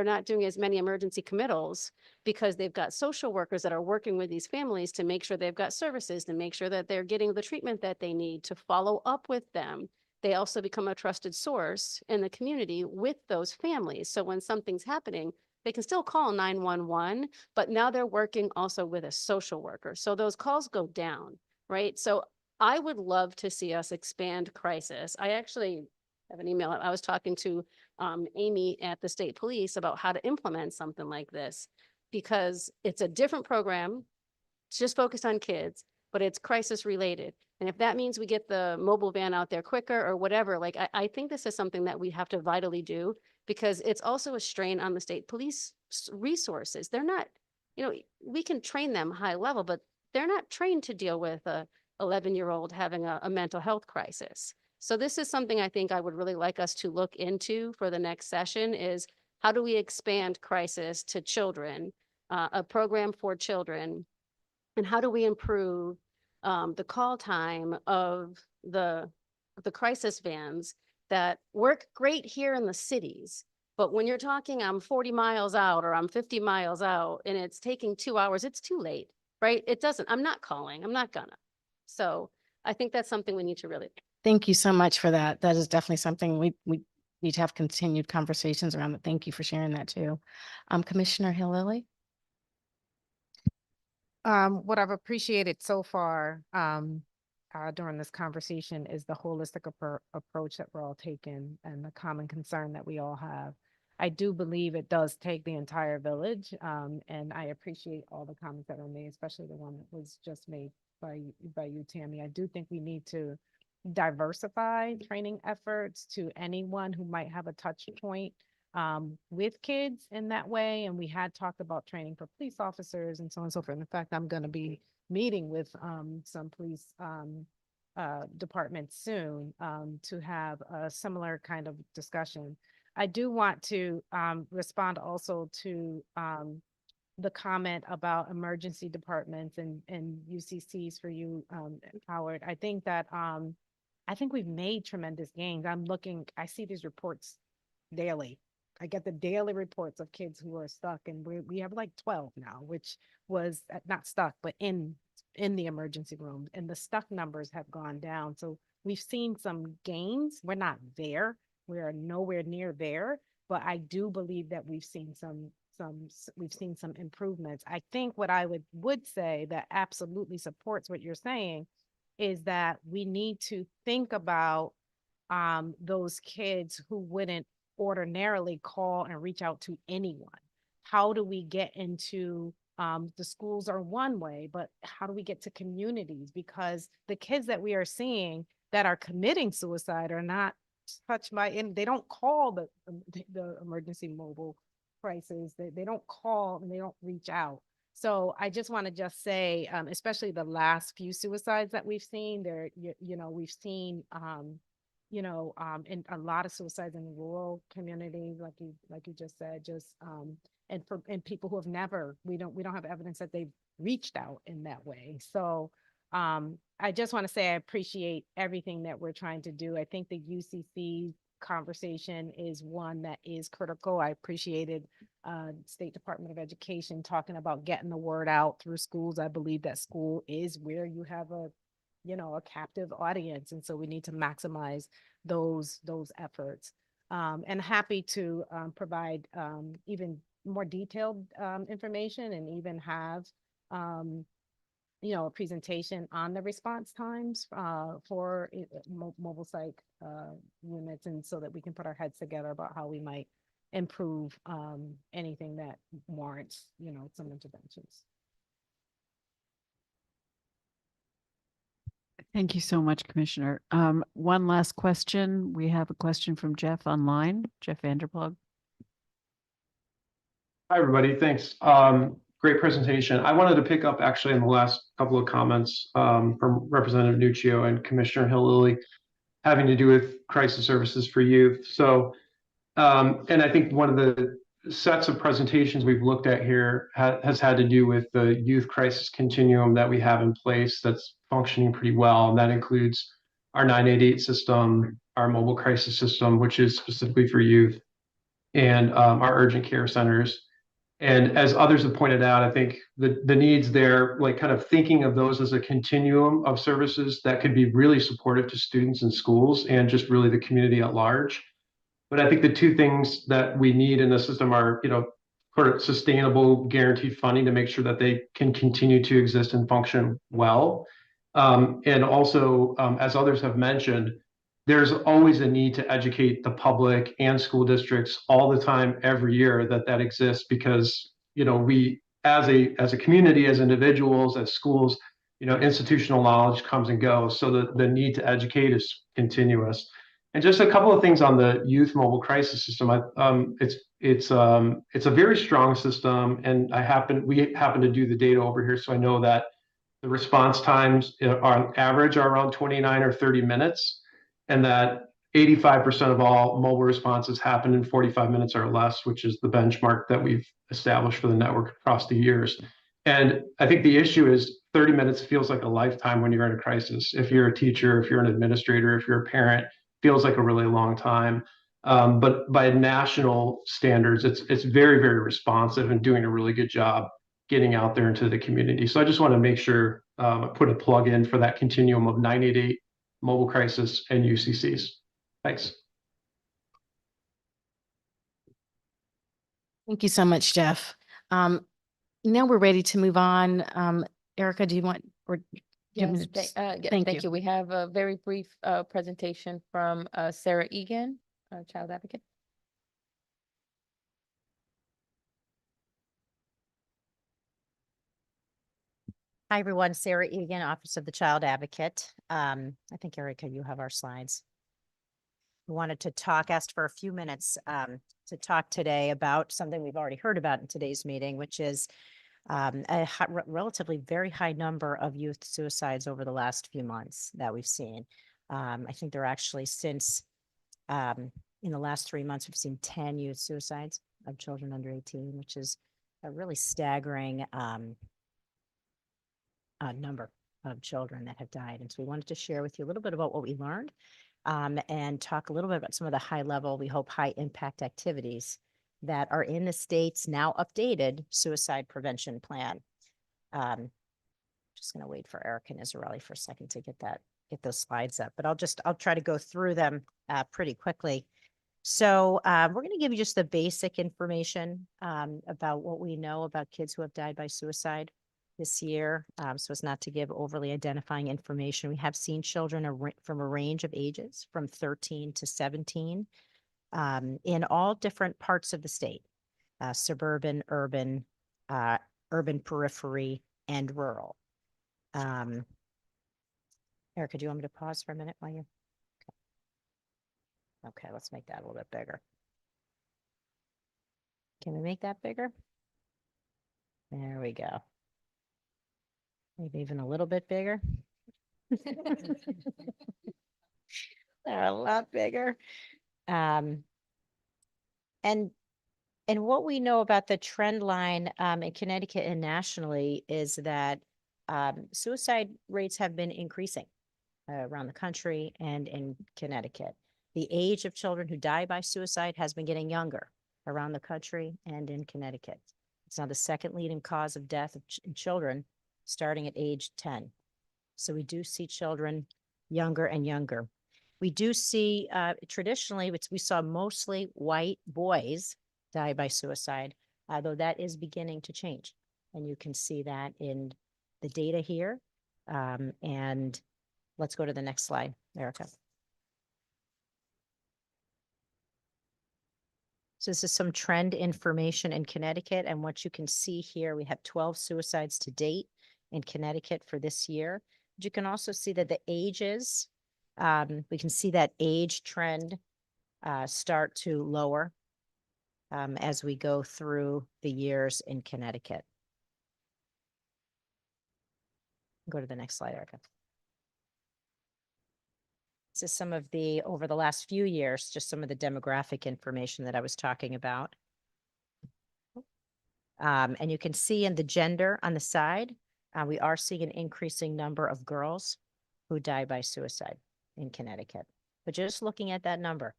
not doing as many emergency committals because they've got social workers that are working with these families to make sure they've got services, to make sure that they're getting the treatment that they need, to follow up with them. They also become a trusted source in the community with those families. So when something's happening, they can still call 911, but now they're working also with a social worker. So those calls go down, right? So I would love to see us expand crisis. I actually have an email. I was talking to Amy at the state police about how to implement something like this, because it's a different program. It's just focused on kids, but it's crisis related. And if that means we get the mobile van out there quicker or whatever, like I think this is something that we have to vitally do, because it's also a strain on the state police resources. They're not, you know, we can train them high level, but they're not trained to deal with a 11-year-old having a mental health crisis. So this is something I think I would really like us to look into for the next session, is how do we expand crisis to children, a program for children, and how do we improve the call time of the crisis vans that work great here in the cities, But when you're talking, I'm 40 miles out or I'm 50 miles out and it's taking 2 hours, it's too late, right? It doesn't, I'm not calling, I'm not gonna. So I think that's something we need to really. Thank you so much for that. That is definitely something we need to have continued conversations around. Thank you for sharing that too. Commissioner Hillary? What I've appreciated so far during this conversation is the holistic approach that we're all taking and the common concern that we all have. I do believe it does take the entire village, and I appreciate all the comments that were made, especially the one that was just made by you, Tammy. I do think we need to diversify training efforts to anyone who might have a touch point with kids in that way. And we had talked about training for police officers and so on and so forth. In fact, I'm going to be meeting with some police departments soon to have a similar kind of discussion. I do want to respond also to the comment about emergency departments and UCCs for you, Howard. I think that I think we've made tremendous gains. I see these reports daily. I get the daily reports of kids who are stuck, and we have like 12 now, which was not stuck, but in the emergency room, and the stuck numbers have gone down. So we've seen some gains. We're not there. We are nowhere near there, but I do believe that we've seen some improvements. I think what I would say that absolutely supports what you're saying is that we need to think about those kids who wouldn't ordinarily call and reach out to anyone. How do we get into the schools are one way, but how do we get to communities? Because the kids that we are seeing that are committing suicide are not touched by, and they don't call the emergency mobile crisis. They don't call and they don't reach out. So I just want to just say, especially the last few suicides that we've seen there, we've seen, in a lot of suicides in rural communities, like you just said, and people who have never, we don't have evidence that they've reached out in that way. So I just want to say I appreciate everything that we're trying to do. I think the UCC conversation is one that is critical. I appreciated State Department of Education talking about getting the word out through schools. I believe that school is where you have a captive audience, and so we need to maximize those efforts. And happy to provide even more detailed information, and even have a presentation on the response times for mobile psych units, and so that we can put our heads together about how we might improve anything that warrants, some interventions. Thank you so much, Commissioner. One last question. We have a question from Jeff online, Jeff Vanderplug. Hi, everybody. Thanks. Great presentation. I wanted to pick up actually in the last couple of comments from Representative Nuccio and Commissioner Hill-Lilly having to do with crisis services for youth. So, and I think one of the sets of presentations we've looked at here has had to do with the youth crisis continuum that we have in place that's functioning pretty well. And that includes our 988 system, our mobile crisis system, which is specifically for youth, and our urgent care centers. And as others have pointed out, I think the needs there, like kind of thinking of those as a continuum of services that could be really supportive to students in schools and just really the community at large. But I think the two things that we need in the system are, sort of sustainable, guaranteed funding to make sure that they can continue to exist and function well. And also, as others have mentioned, there's always a need to educate the public and school districts all the time, every year, that exists, because we as a community, as individuals, as schools, institutional knowledge comes and goes. So the need to educate is continuous. And just a couple of things on the youth mobile crisis system. It's a very strong system, and we happen to do the data over here, so I know that the response times on average are around 29 or 30 minutes, and that 85% of all mobile responses happen in 45 minutes or less, which is the benchmark that we've established for the network across the years. And I think the issue is 30 minutes feels like a lifetime when you're in a crisis. If you're a teacher, if you're an administrator, if you're a parent, feels like a really long time. But by national standards, it's very, very responsive and doing a really good job getting out there into the community. So I just want to make sure I put a plug in for that continuum of 988, mobile crisis, and UCCs. Thanks. Thank you so much, Jeff. Now we're ready to move on. Erica, do you want, or? do you want me Yes, to- thank you. We have a very brief presentation from Sarah Egan, child advocate. Hi, everyone. Sarah Egan, Office of the Child Advocate. I think, Erica, you have our slides. We wanted to asked for a few minutes to talk today about something we've already heard about in today's meeting, which is a relatively very high number of youth suicides over the last few months that we've seen. I think there are actually since in the last 3 months, we've seen 10 youth suicides of children under 18, which is a really staggering number of children that have died. And so we wanted to share with you a little bit about what we learned and talk a little bit about some of the high level, we hope high impact activities that are in the state's now updated suicide prevention plan. Just going to wait for Eric and Israeli for a second to get those slides up, but I'll try to go through them pretty quickly. So we're going to give you just the basic information about what we know about kids who have died by suicide this year, so as not to give overly identifying information. We have seen children from a range of ages from 13 to 17 in all different parts of the state, suburban, urban, urban periphery, and rural. Erica, do you want me to pause for a minute while you? Okay, let's make that a little bit bigger. Can we make that bigger? There we go. Maybe even a little bit bigger. They're a lot bigger. And what we know about the trend line in Connecticut and nationally is that suicide rates have been increasing around the country and in Connecticut. The age of children who die by suicide has been getting younger around the country and in Connecticut. It's now the second leading cause of death in children starting at age 10. So we do see children younger and younger. We do see traditionally, we saw mostly white boys die by suicide, though that is beginning to change. And you can see that in the data here. And let's go to the next slide, Erica. So this is some trend information in Connecticut. And what you can see here, we have 12 suicides to date in Connecticut for this year. But you can also see that the ages, we can see that age trend start to lower as we go through the years in Connecticut. Go to the next slide, Erica. This is some of the, over the last few years, just some of the demographic information that I was talking about. And you can see in the gender on the side, we are seeing an increasing number of girls who die by suicide in Connecticut. But just looking at that number,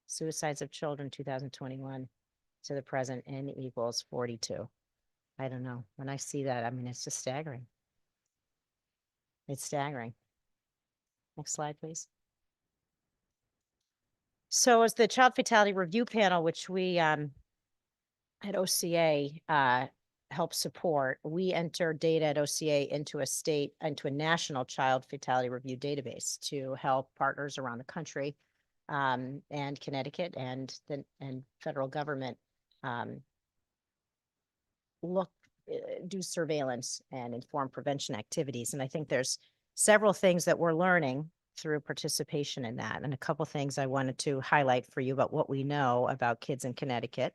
suicides of children 2021 to the present, N equals 42. I don't know. When I see that, I mean, it's just staggering. It's staggering. Next slide, please. So as the Child Fatality Review Panel, which we at OCA help support, we enter data at OCA into a national child fatality review database to help partners around the country and Connecticut and federal government do surveillance and inform prevention activities. And I think there's several things that we're learning through participation in that. And a couple things I wanted to highlight for you about what we know about kids in Connecticut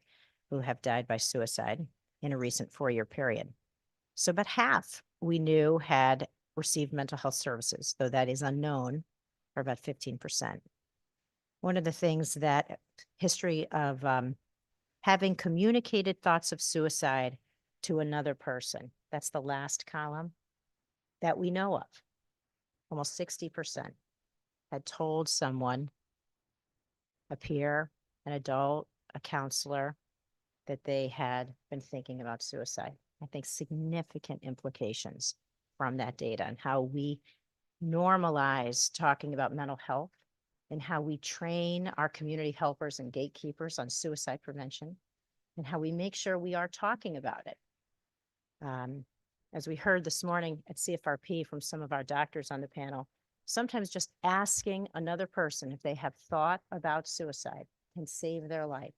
who have died by suicide in a recent 4-year period. So about half we knew had received mental health services, though that is unknown, for about 15%. One of the things that history of having communicated thoughts of suicide to another person, that's the last column that we know of. Almost 60% had told someone a peer, an adult, a counselor, that they had been thinking about suicide. I think significant implications from that data and how we normalize talking about mental health and how we train our community helpers and gatekeepers on suicide prevention and how we make sure we are talking about it. As we heard this morning at CFRP from some of our doctors on the panel, sometimes just asking another person if they have thought about suicide can save their life.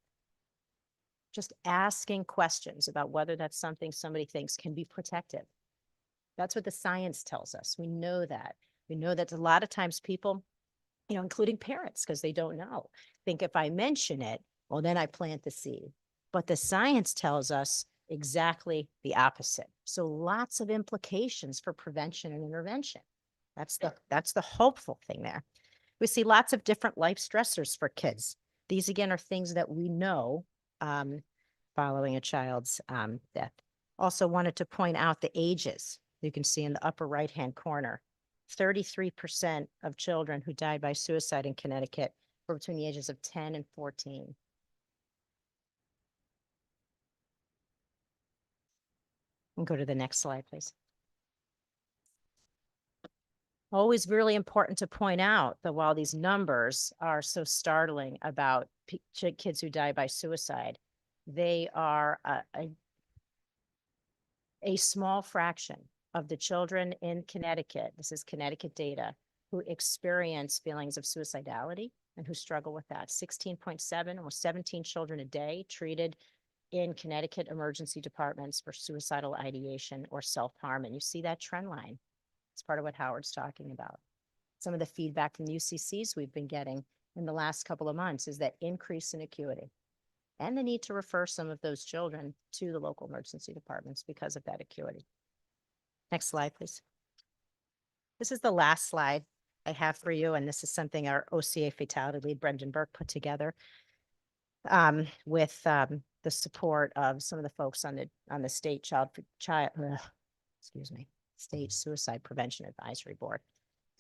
Just asking questions about whether that's something somebody thinks can be protective. That's what the science tells us. We know that. We know that a lot of times people, including parents, because they don't know, think if I mention it, well, then I plant the seed. But the science tells us exactly the opposite. So lots of implications for prevention and intervention. That's the hopeful thing there. We see lots of different life stressors for kids. These, again, are things that we know following a child's death. Also wanted to point out the ages. You can see in the upper right-hand corner, 33% of children who died by suicide in Connecticut were between the ages of 10 and 14. And go to the next slide, please. Always really important to point out that while these numbers are so startling about kids who die by suicide, they are a small fraction of the children in Connecticut, this is Connecticut data, who experience feelings of suicidality and who struggle with that. 16.7, almost 17 children a day treated in Connecticut emergency departments for suicidal ideation or self-harm. And you see that trend line. It's part of what Howard's talking about. Some of the feedback from the UCCs we've been getting in the last couple of months is that increase in acuity and the need to refer some of those children to the local emergency departments because of that acuity. Next slide, please. This is the last slide I have for you, and this is something our OCA fatality lead, Brendan Burke, put together with the support of some of the folks on the state state suicide prevention advisory board.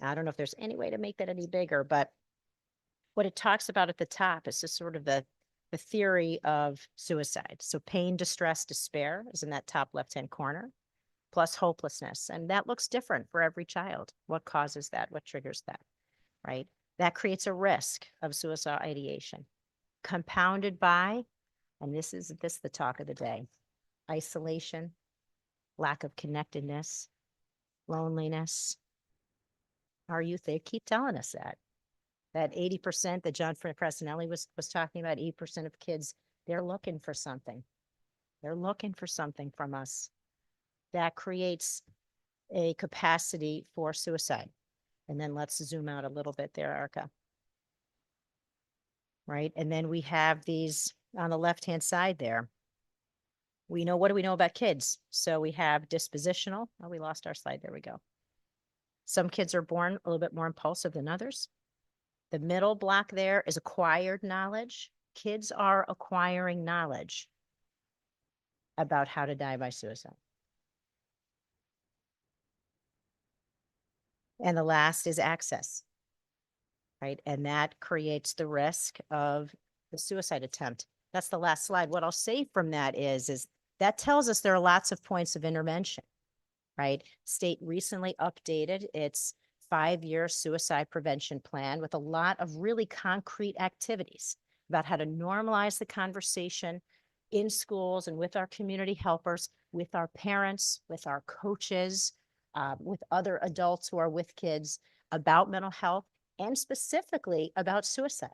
I don't know if there's any way to make that any bigger, but what it talks about at the top is just sort of the theory of suicide. So pain, distress, despair is in that top left-hand corner, plus hopelessness. And that looks different for every child. What causes that? What triggers that, right? That creates a risk of suicidal ideation, compounded by, and this is the talk of the day, isolation, lack of connectedness, loneliness. Our youth, they keep telling us that 80% that John Presinelli was talking about, 80% of kids, they're looking for something. They're looking for something from us. That creates a capacity for suicide. And then let's zoom out a little bit there, Erica. Right? And then we have these on the left-hand side there. What do we know about kids? So we have dispositional. Oh, we lost our slide. There we go. Some kids are born a little bit more impulsive than others. The middle block there is acquired knowledge. Kids are acquiring knowledge about how to die by suicide. And the last is access, right? And that creates the risk of the suicide attempt. That's the last slide. What I'll say from that is that tells us there are lots of points of intervention, right? State recently updated its 5-year suicide prevention plan with a lot of really concrete activities about how to normalize the conversation in schools and with our community helpers, with our parents, with our coaches, with other adults who are with kids about mental health and specifically about suicide.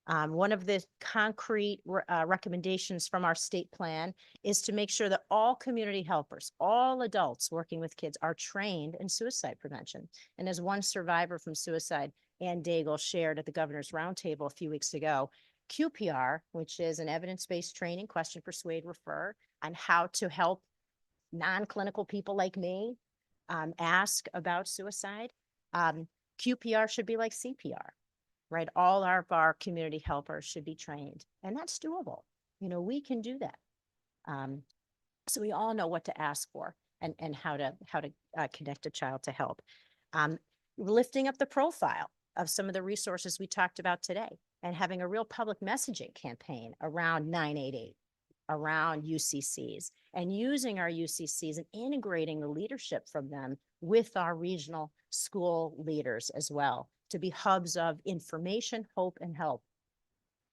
One of the concrete recommendations from our state plan is to make sure that all community helpers, all adults working with kids are trained in suicide prevention. And as one survivor from suicide, Ann Daigle, shared at the Governor's Roundtable a few weeks ago, QPR, which is an evidence-based training, question, persuade, refer, on how to help non-clinical people like me ask about suicide. QPR should be like CPR. Right? All of our community helpers should be trained, and that's doable. We can do that. So we all know what to ask for and how to connect a child to help. Lifting up the profile of some of the resources we talked about today. and having a real public messaging campaign around 988, around UCCs, and using our UCCs and integrating the leadership from them with our regional school leaders as well, to be hubs of information, hope, and help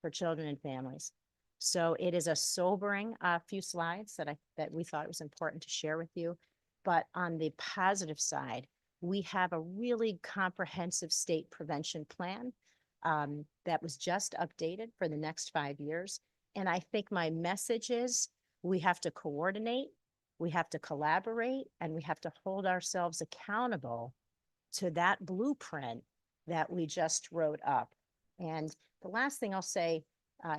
for children and families. So it is a sobering few slides that we thought it was important to share with you. But on the positive side, we have a really comprehensive state prevention plan that was just updated for the next 5 years. And I think my message is we have to coordinate, we have to collaborate, and we have to hold ourselves accountable to that blueprint that we just wrote up. And the last thing I'll say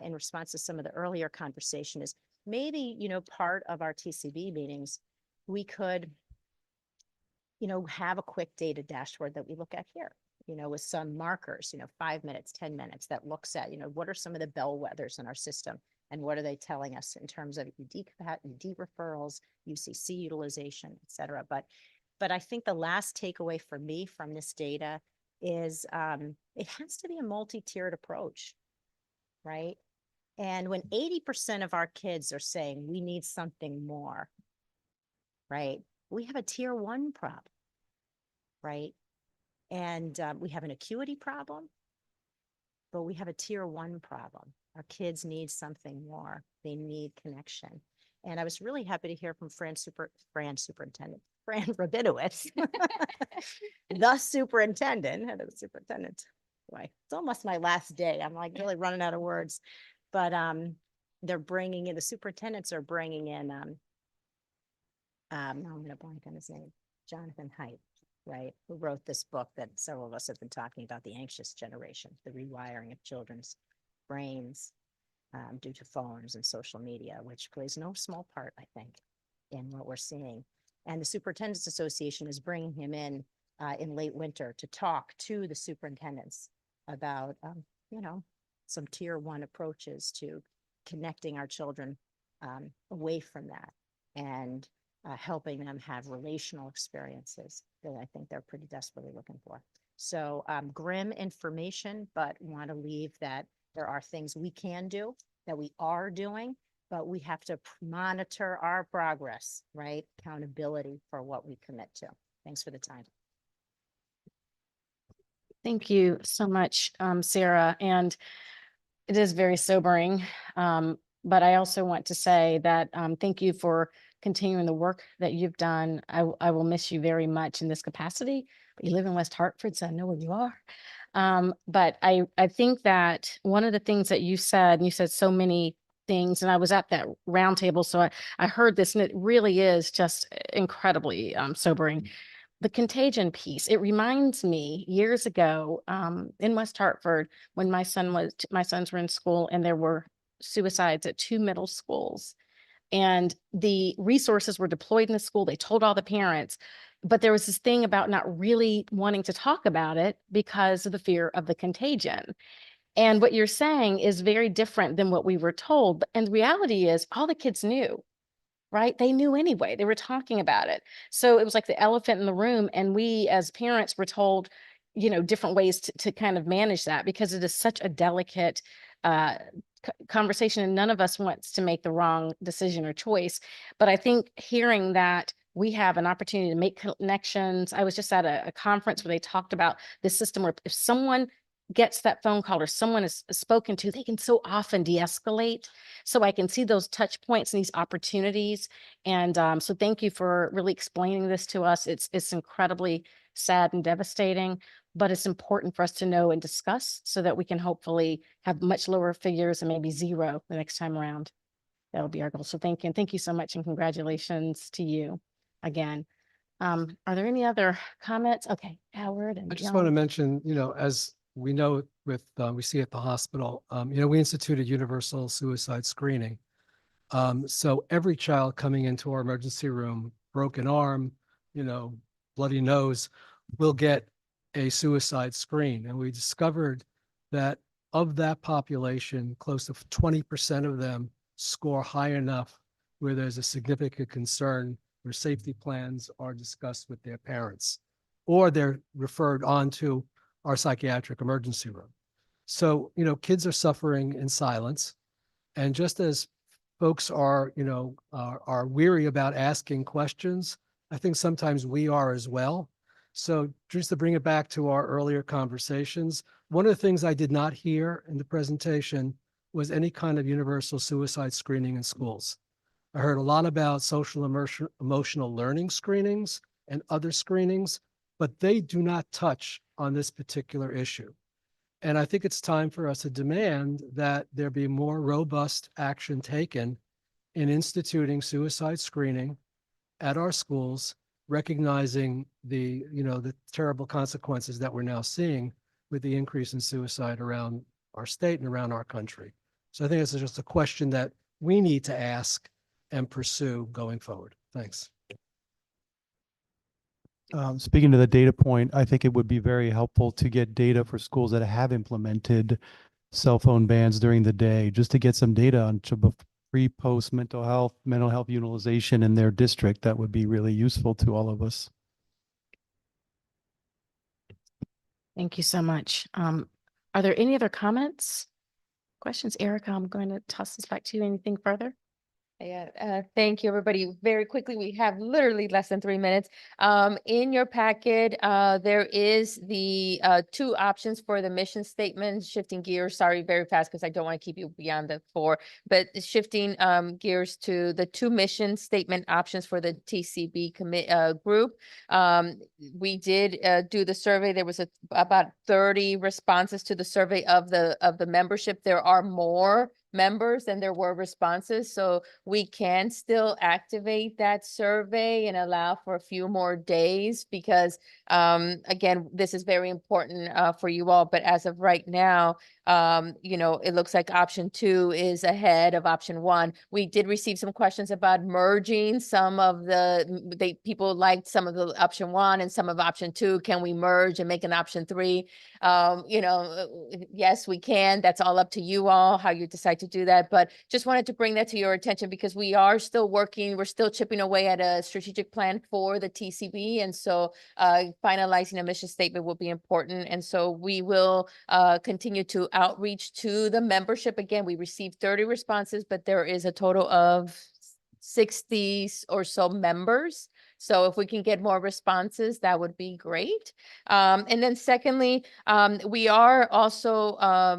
in response to some of the earlier conversation is maybe, part of our TCB meetings, we could, have a quick data dashboard that we look at here, with some markers, 5 minutes, 10 minutes, that looks at, what are some of the bellwethers in our system and what are they telling us in terms of ED referrals, UCC utilization, et cetera. But I think the last takeaway for me from this data is it has to be a multi-tiered approach, right? And when 80% of our kids are saying we need something more, right? We have a tier 1 problem, right? And we have an acuity problem, but we have a tier 1 problem. Our kids need something more. They need connection. And I was really happy to hear from Fran Rabinowitz, the superintendent, head of the superintendent. Boy, it's almost my last day. I'm like really running out of words. But they're bringing in, the superintendents are bringing in, now I'm going to blank on his name, Jonathan Haidt, right? Who wrote this book that several of us have been talking about, The Anxious Generation, the rewiring of children's brains due to phones and social media, which plays no small part, I think, in what we're seeing. And the Superintendents Association is bringing him in late winter to talk to the superintendents about, some tier 1 approaches to connecting our children away from that and helping them have relational experiences that I think they're pretty desperately looking for. So grim information, but want to leave that there are things we can do, that we are doing, but we have to monitor our progress, right? Accountability for what we commit to. Thanks for the time. Thank you so much, Sarah. And it is very sobering. But I also want to say that thank you for continuing the work that you've done. I will miss you very much in this capacity, but you live in West Hartford, so I know where you are. But I think that one of the things that you said, and you said so many things, and I was at that roundtable, so I heard this, and it really is just incredibly sobering. The contagion piece, it reminds me years ago in West Hartford when my sons were in school and there were suicides at 2 middle schools, and the resources were deployed in the school. They told all the parents, but there was this thing about not really wanting to talk about it because of the fear of the contagion. And what you're saying is very different than what we were told. And the reality is all the kids knew. Right? They knew anyway. They were talking about it. So it was like the elephant in the room. And we as parents were told, different ways to kind of manage that, because it is such a delicate conversation and none of us wants to make the wrong decision or choice. But I think hearing that we have an opportunity to make connections. I was just at a conference where they talked about this system where if someone gets that phone call or someone is spoken to, they can so often de-escalate. So I can see those touch points and these opportunities. And so thank you for really explaining this to us. It's incredibly sad and devastating, but it's important for us to know and discuss so that we can hopefully have much lower figures and maybe 0 the next time around. That'll be our goal. So thank you. And thank you so much. And congratulations to you again. Are there any other comments? Okay, Howard and I just want to John. mention, as we know with, we see at the hospital, we instituted universal suicide screening. So every child coming into our emergency room, broken arm, bloody nose, will get a suicide screen. And we discovered that of that population, close to 20% of them score high enough where there's a significant concern, where safety plans are discussed with their parents, or they're referred on to our psychiatric emergency room. So, kids are suffering in silence. And just as folks are, are weary about asking questions, I think sometimes we are as well. So just to bring it back to our earlier conversations, one of the things I did not hear in the presentation was any kind of universal suicide screening in schools. I heard a lot about social emotional learning screenings and other screenings, but they do not touch on this particular issue. And I think it's time for us to demand that there be more robust action taken in instituting suicide screening at our schools, recognizing the terrible consequences that we're now seeing with the increase in suicide around our state and around our country. So I think it's just a question that we need to ask and pursue going forward. Thanks. Speaking to the data point, I think it would be very helpful to get data for schools that have implemented cell phone bans during the day, just to get some data on pre-post mental health utilization in their district. That would be really useful to all of us. Thank you so much. Are there any other comments, questions? Erica, I'm going to toss this back to you. Anything further? Yeah, thank you, everybody. Very quickly, we have literally less than 3 minutes. In your packet, there is the 2 options for the mission statement, shifting gears. Sorry, very fast, because I don't want to keep you beyond the 4, but shifting gears to the 2 mission statement options for the TCB group. We did do the survey. There was about 30 responses to the survey of the membership. There are more members than there were responses. So we can still activate that survey and allow for a few more days because, again, this is very important for you all. But as of right now, it looks like option 2 is ahead of option 1. We did receive some questions about merging some of people liked some of the option 1 and some of option 2. Can we merge and make an option 3? Yes, we can. That's all up to you all, how you decide to do that. But just wanted to bring that to your attention because we are still working. We're still chipping away at a strategic plan for the TCB. And so finalizing a mission statement will be important. And so we will continue to outreach to the membership. Again, we received 30 responses, but there is a total of 60 or so members. So if we can get more responses, that would be great. And then secondly, we are also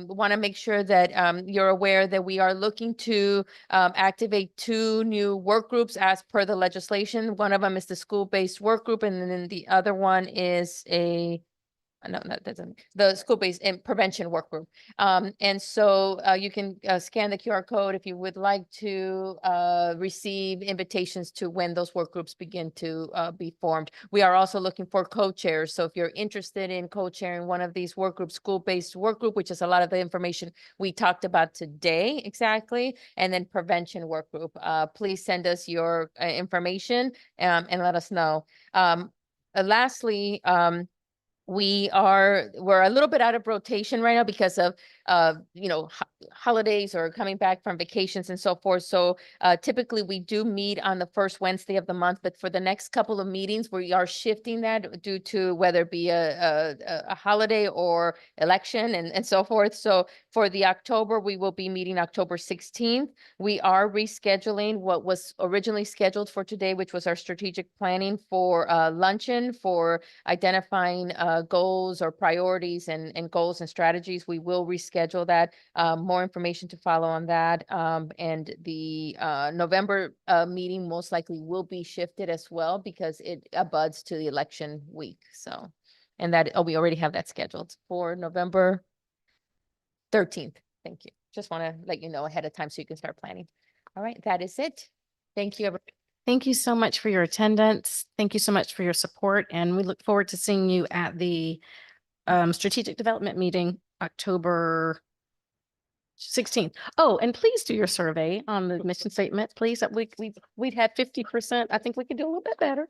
want to make sure that you're aware that we are looking to activate 2 new work groups as per the legislation. One of them is the school-based work group, and then the other one is the school-based and prevention work group. And so you can scan the QR code if you would like to receive invitations to when those work groups begin to be formed. We are also looking for co-chairs. So if you're interested in co-chairing one of these work groups, school-based work group, which is a lot of the information we talked about today exactly, and then prevention work group, please send us your information and let us know. Lastly, we're a little bit out of rotation right now because of holidays or coming back from vacations and so forth. So typically we do meet on the first Wednesday of the month, but for the next couple of meetings, we are shifting that due to whether it be a holiday or election and so forth. So for the October, we will be meeting October 16th. We are rescheduling what was originally scheduled for today, which was our strategic planning for luncheon for identifying goals or priorities and goals and strategies. We will reschedule that. More information to follow on that. And the November meeting most likely will be shifted as well because it abuts to the election week. So, and that, we already have that scheduled for November 13th. Thank you. Just want to let you know ahead of time so you can start planning. All right, that is it. Thank you, everybody. Thank you so much for your attendance. Thank you so much for your support. And we look forward to seeing you at the strategic development meeting, October 16th. Oh, and please do your survey on the mission statement, please. We'd had 50%. I think we could do a little bit better.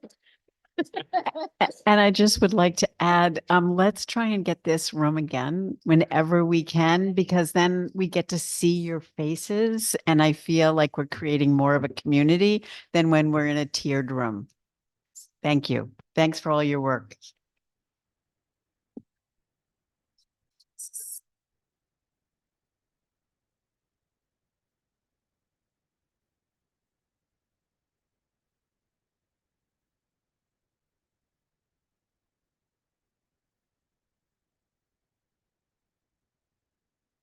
And I just would like to add, let's try and get this room again whenever we can, because then we get to see your faces. And I feel like we're creating more of a community than when we're in a tiered room. Thank you. Thanks for all your work.